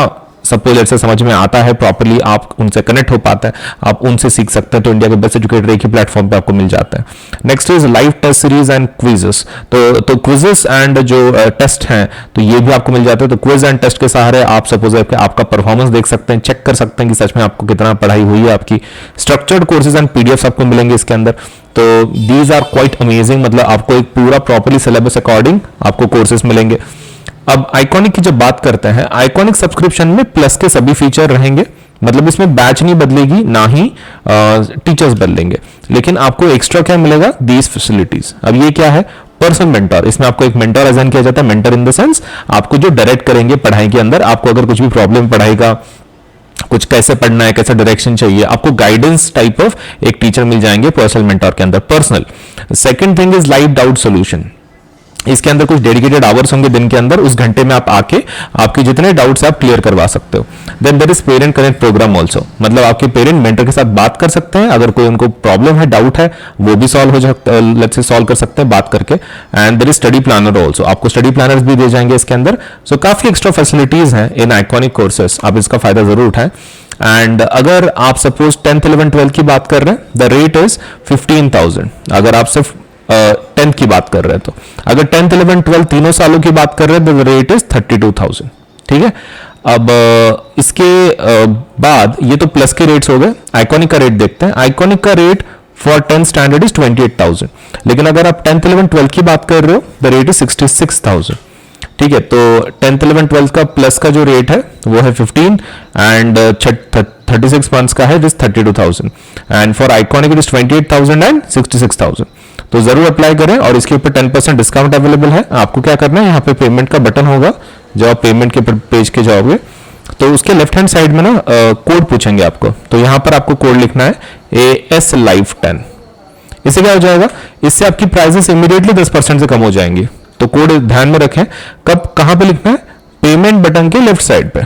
सपोज से समझ में आता है प्रॉपर्ली, आप उनसे कनेक्ट हो पाते हैं, आप उनसे सीख सकते हैं। तो इंडिया के बेस्ट एजुकेटर एक ही प्लेटफॉर्म पे आपको मिल जाते हैं। Next is live test series and quizzes. तो क्विजेस एंड जो टेस्ट हैं, तो ये भी आपको मिल जाते हैं। तो क्विज एंड टेस्ट के सहारे आप सपोज आपका परफॉर्मेंस देख सकते हैं, चेक कर सकते हैं कि सच में आपको कितना पढ़ाई हुई है आपकी। स्ट्रक्चर्ड कोर्सेज एंड पीडीएफ आपको मिलेंगे इसके अंदर। तो दीज आर क्वाइट अमेजिंग, मतलब आपको एक पूरा प्रॉपर्ली सिलेबस अकॉर्डिंग आपको कोर्सेज मिलेंगे। अब आइकॉनिक की जब बात करते हैं, आइकॉनिक सब्सक्रिप्शन में प्लस के सभी फीचर रहेंगे, मतलब इसमें बैच नहीं बदलेगी, ना ही टीचर्स बदलेंगे, लेकिन आपको एक्स्ट्रा क्या मिलेगा, दीज फैसिलिटीज। अब ये क्या है, पर्सनल मेंटर। इसमें आपको एक मेंटर असाइन किया जाता है। मेंटर इन द सेंस आपको जो डायरेक्ट करेंगे पढ़ाई के अंदर, आपको अगर कुछ भी प्रॉब्लम पढ़ाई का, कुछ कैसे पढ़ना है, कैसा डायरेक्शन चाहिए, आपको गाइडेंस टाइप ऑफ एक टीचर मिल जाएंगे पर्सनल मेंटर के अंदर, personal. Second thing is live doubt solution. इसके अंदर कुछ डेडिकेटेड आवर्स होंगे दिन के अंदर, उस घंटे में आप आके आपके जितने डाउट्स आप क्लियर करवा सकते हो। Then there is parent connect program also, मतलब आपके पेरेंट मेंटर के साथ बात कर सकते हैं, अगर कोई उनको प्रॉब्लम है, डाउट है, वो भी सॉल्व हो सकता है, लेट्स से सॉल्व कर सकते हैं बात करके। And there is study planner also, आपको स्टडी प्लानर्स भी दिए जाएंगे इसके अंदर। सो काफी एक्स्ट्रा फैसिलिटीज हैं इन आइकॉनिक कोर्सेस, आप इसका फायदा जरूर उठाएं। एंड अगर आप सपोज 10th 11th 12th की बात कर रहे हैं, द रेट इज 15,000। अगर आप सिर्फ 10th की बात कर रहे हैं तो, अगर 10th 11th 12th तीनों सालों की बात कर रहे हैं तो द रेट इज 32,000। ठीक है, अब इसके बाद ये तो प्लस के रेट्स हो गए। आइकॉनिक का रेट देखते हैं। आइकॉनिक का rate for 10th standard is 28,000, लेकिन अगर आप 10th 11th 12th की बात कर रहे हो द रेट इज 66,000। ठीक है, तो 10th 11th 12th का प्लस का जो रेट है वो है 15 एंड 36 मंथ्स का है जिस 32,000 and for iconic it is 28,000 and 66,000। तो जरूर अप्लाई करें और इसके ऊपर 10% डिस्काउंट अवेलेबल है। आपको क्या करना है, यहाँ पे पेमेंट का बटन होगा, जब आप पेमेंट के पेज के जाओगे तो उसके लेफ्ट हैंड साइड में ना कोड पूछेंगे आपको, तो यहाँ पर आपको कोड लिखना है AS Live 10। इससे क्या हो जाएगा, इससे आपकी प्राइसेस इमीडिएटली 10% से कम हो जाएंगी। तो कोड ध्यान में रखें, कब कहां पे लिखना है, पेमेंट बटन के लेफ्ट साइड पे,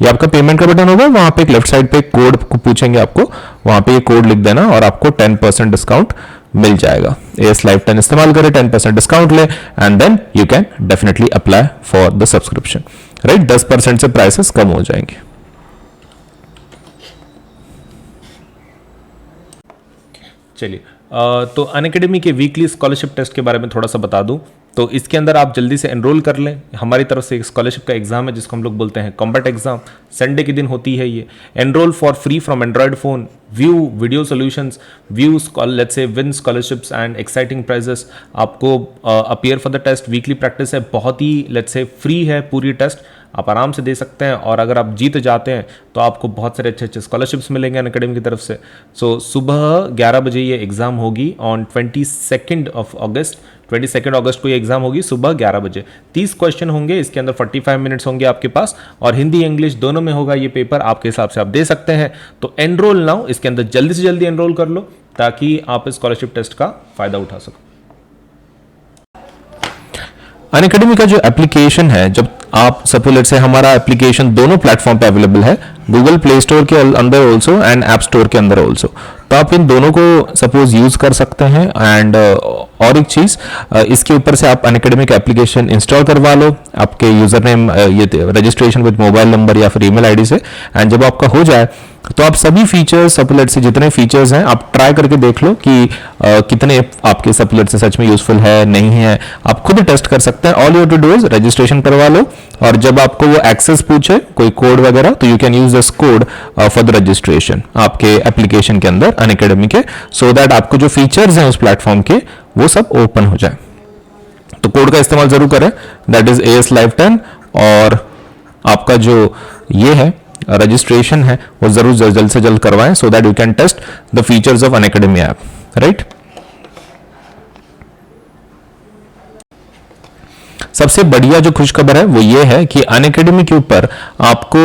ये आपका पेमेंट का बटन होगा, वहां पे एक लेफ्ट साइड पे एक कोड पूछेंगे आपको, वहां पे ये कोड लिख देना और आपको 10% डिस्काउंट मिल जाएगा। AS Live 10 इस्तेमाल करें, 10% डिस्काउंट ले and then you can definitely apply for the subscription. Right, 10% से प्राइसेस कम हो जाएंगे। चलिए, तो अनअकैडमी के वीकली स्कॉलरशिप टेस्ट के बारे में थोड़ा सा बता दूं। तो इसके अंदर आप जल्दी से एनरोल कर लें। हमारी तरफ से एक स्कॉलरशिप का एग्जाम है जिसको हम लोग बोलते हैं कॉम्बैट एग्जाम। संडे के दिन होती है ये। Enroll for free from android phone, view video solutions, view let's say win scholarships and exciting prizes. आपको appear for the test, weekly practice है, बहुत ही लेट्स से फ्री है पूरी टेस्ट, आप आराम से दे सकते हैं। और अगर आप जीत जाते हैं तो आपको बहुत सारे अच्छे अच्छे स्कॉलरशिप्स मिलेंगे अनअकैडमी की तरफ से। सो सुबह 11 बजे ये एग्ज़ाम होगी ऑन 22 अगस्त। 22 अगस्त को ये एग्जाम होगी सुबह 11 बजे। 30 क्वेश्चन होंगे, इसके अंदर 45 मिनट्स होंगे आपके पास, और हिंदी इंग्लिश दोनों में होगा ये पेपर। आपके हिसाब से आप दे सकते हैं। तो एनरोल नाउ, इसके अंदर जल्दी से जल्दी एनरोल कर लो ताकि आप इस स्कॉलरशिप टेस्ट का फायदा उठा सको। अनअकैडमी का जो एप्लीकेशन है, जब आप सपोज से हमारा एप्लीकेशन दोनों प्लेटफॉर्म पे अवेलेबल है, गूगल प्ले स्टोर के अंदर ऑल्सो एंड ऐप स्टोर के अंदर ऑल्सो, तो आप इन दोनों को सपोज यूज कर सकते हैं। एंड और एक चीज, इसके ऊपर से आप अनअकैडमी का एप्लीकेशन इंस्टॉल करवा लो आपके यूजर नेम, ये रजिस्ट्रेशन विद मोबाइल नंबर या फिर ईमेल आईडी से। एंड जब आपका हो जाए तो आप सभी फीचर्स, सपोलेट से जितने फीचर्स हैं आप ट्राई करके देख लो कि कितने आपके सपोलेट से सच में यूजफुल है नहीं है, आप खुद टेस्ट कर सकते हैं। All you to do is registration करवा लो, और जब आपको वो एक्सेस पूछे कोई कोड वगैरह, तो you can use this code for the registration आपके एप्लीकेशन के अंदर अनअकैडमी के, सो दैट आपको जो फीचर्स हैं उस प्लेटफॉर्म के वो सब ओपन हो जाए। तो कोड का इस्तेमाल जरूर करें, दैट इज AS Live 10, और आपका जो ये है रजिस्ट्रेशन है वो जरूर जल्द से जल्द करवाएं, so that you can test the features of Unacademy app. Right, सबसे बढ़िया जो खुशखबर है वो ये है कि अनअकैडमी के ऊपर आपको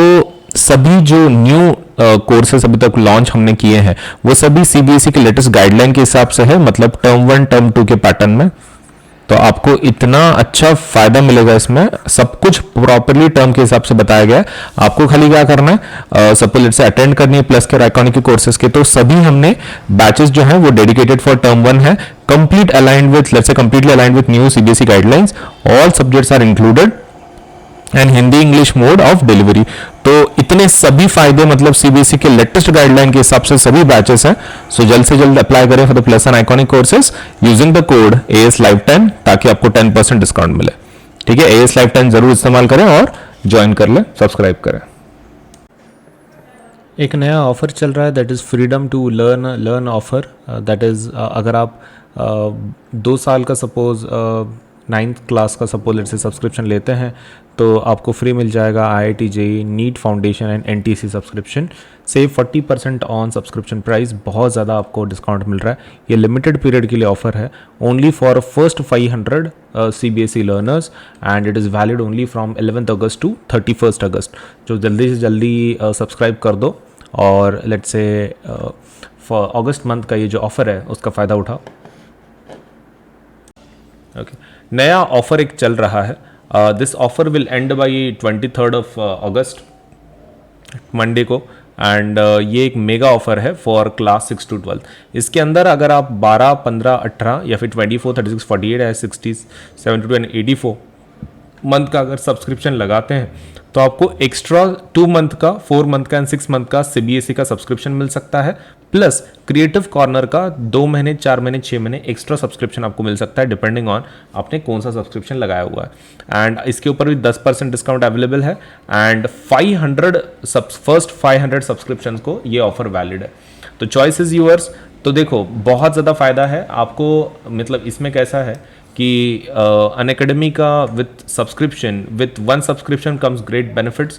सभी जो न्यू कोर्सेस अभी तक लॉन्च हमने किए हैं वो सभी CBSE के लेटेस्ट गाइडलाइन के हिसाब से है, मतलब टर्म 1 टर्म 2 के पैटर्न में। तो आपको इतना अच्छा फायदा मिलेगा इसमें, सब कुछ प्रॉपरली टर्म के हिसाब से बताया गया है। आपको खाली क्या करना है, सपोज से अटेंड करनी है प्लस के और आइकॉनिक के कोर्सेज के, तो सभी हमने बैचेस जो हैं वो डेडिकेटेड फॉर टर्म 1 है, complete aligned with, let's say completely aligned with new CBSE guidelines, all subjects are included and Hindi English mode of delivery. तो इतने सभी फायदे, मतलब CBSE के लेटेस्ट गाइडलाइन के हिसाब से सभी बैचेस हैं। सो जल्द से जल्द अप्लाई करें for the plus and iconic courses using the code AS Live 10, ताकि आपको 10% डिस्काउंट मिले। ठीक है, AS Live 10 जरूर इस्तेमाल करें और ज्वाइन कर लें, सब्सक्राइब करें। एक नया ऑफर चल रहा है, that is freedom to learn offer. That is अगर आप 2 साल का सपोज 9th क्लास का सपोज लेट से सब्सक्रिप्शन लेते हैं तो आपको फ्री मिल जाएगा IIT JEE NEET foundation and NTC subscription. Save 40% on subscription price, बहुत ज़्यादा आपको डिस्काउंट मिल रहा है। ये लिमिटेड पीरियड के लिए ऑफर है, only for first 500 CBSE learners, and it is valid only from 11th August to 31st August. जो जल्दी से जल्दी सब्सक्राइब कर दो और लेट्स से अगस्त मंथ का ये जो ऑफर है उसका फ़ायदा उठाओ। ओके, नया ऑफर एक चल रहा है. This offer will and by 23rd of August, Monday को. एंड ये एक मेगा ऑफर है फॉर क्लास 6 to 12. इसके अंदर अगर आप 12, 15, 18 या फिर 24, 36, 48 या 60, 72 एंड 84 मंथ का अगर सब्सक्रिप्शन लगाते हैं तो आपको एक्स्ट्रा 2 मंथ का, 4 मंथ का एंड 6 मंथ का सीबीएसई का सब्सक्रिप्शन मिल सकता है. प्लस क्रिएटिव कॉर्नर का 2 महीने, 4 महीने, 6 महीने एक्स्ट्रा सब्सक्रिप्शन आपको मिल सकता है डिपेंडिंग ऑन आपने कौन सा सब्सक्रिप्शन लगाया हुआ है. एंड इसके ऊपर भी 10% डिस्काउंट अवेलेबल है. एंड 500 फर्स्ट 500 सब्सक्रिप्शन को ये ऑफर वैलिड है. तो चॉइस इज यूअर्स. तो देखो बहुत ज़्यादा फायदा है आपको. मतलब इसमें कैसा है कि अनअकैडमी का with subscription, with 1 subscription comes great benefits.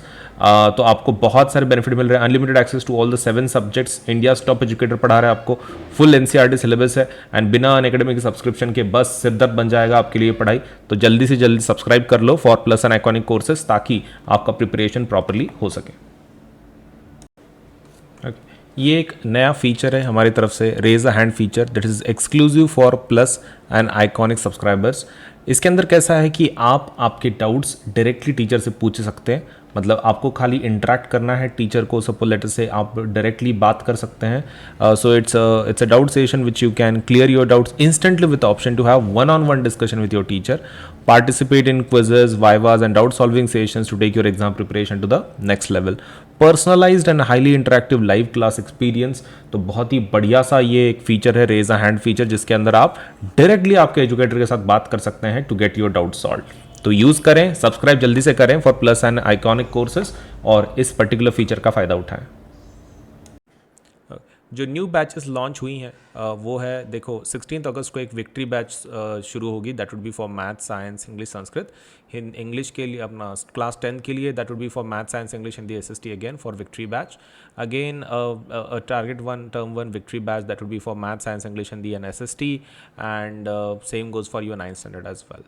तो आपको बहुत सारे बेनिफिट मिल रहे हैं. Unlimited access to all the 7 subjects. India top educator पढ़ा रहा है आपको. फुल एनसीईआरटी सिलेबस है. एंड बिना अनअकैडमी के सब्सक्रिप्शन के बस सिरदर्द बन जाएगा आपके लिए पढ़ाई. तो जल्दी से जल्दी सब्सक्राइब कर लो for plus and iconic courses, ताकि आपका प्रिपरेशन प्रॉपरली हो सके. ये एक नया फीचर है हमारी तरफ से, raise a hand feature, that is exclusive for plus and iconic subscribers. इसके अंदर कैसा है कि आप आपके डाउट्स डायरेक्टली टीचर से पूछ सकते हैं. मतलब आपको खाली इंटरेक्ट करना है टीचर को. सपोज लेटर से आप डायरेक्टली बात कर सकते हैं. So it's a doubt session which you can clear your doubts instantly with option to have one-on-one discussion with your teacher. Participate in quizzes, vivas and doubt solving sessions to take your exam preparation to the next level. Personalized and highly interactive live class experience. तो बहुत ही बढ़िया सा ये एक feature है, raise a hand feature, जिसके अंदर आप डायरेक्टली आपके एजुकेटर के साथ बात कर सकते हैं to get your doubt solved. तो यूज करें, सब्सक्राइब जल्दी से करें for plus and iconic courses और इस पर्टिकुलर फीचर का फायदा उठाएं. जो न्यू बैचेस लॉन्च हुई हैं वो है, देखो 16 अगस्त को एक विक्ट्री बैच शुरू होगी. That would B for math, science, English, Sanskrit. English के लिए अपना क्लास 10 के लिए that would B for math, science, English, Hindi, SST again for victory batch. Again target 1 term 1 victory batch that would B for math, science, English, Hindi and SST. And same goes for your 9th standard as well.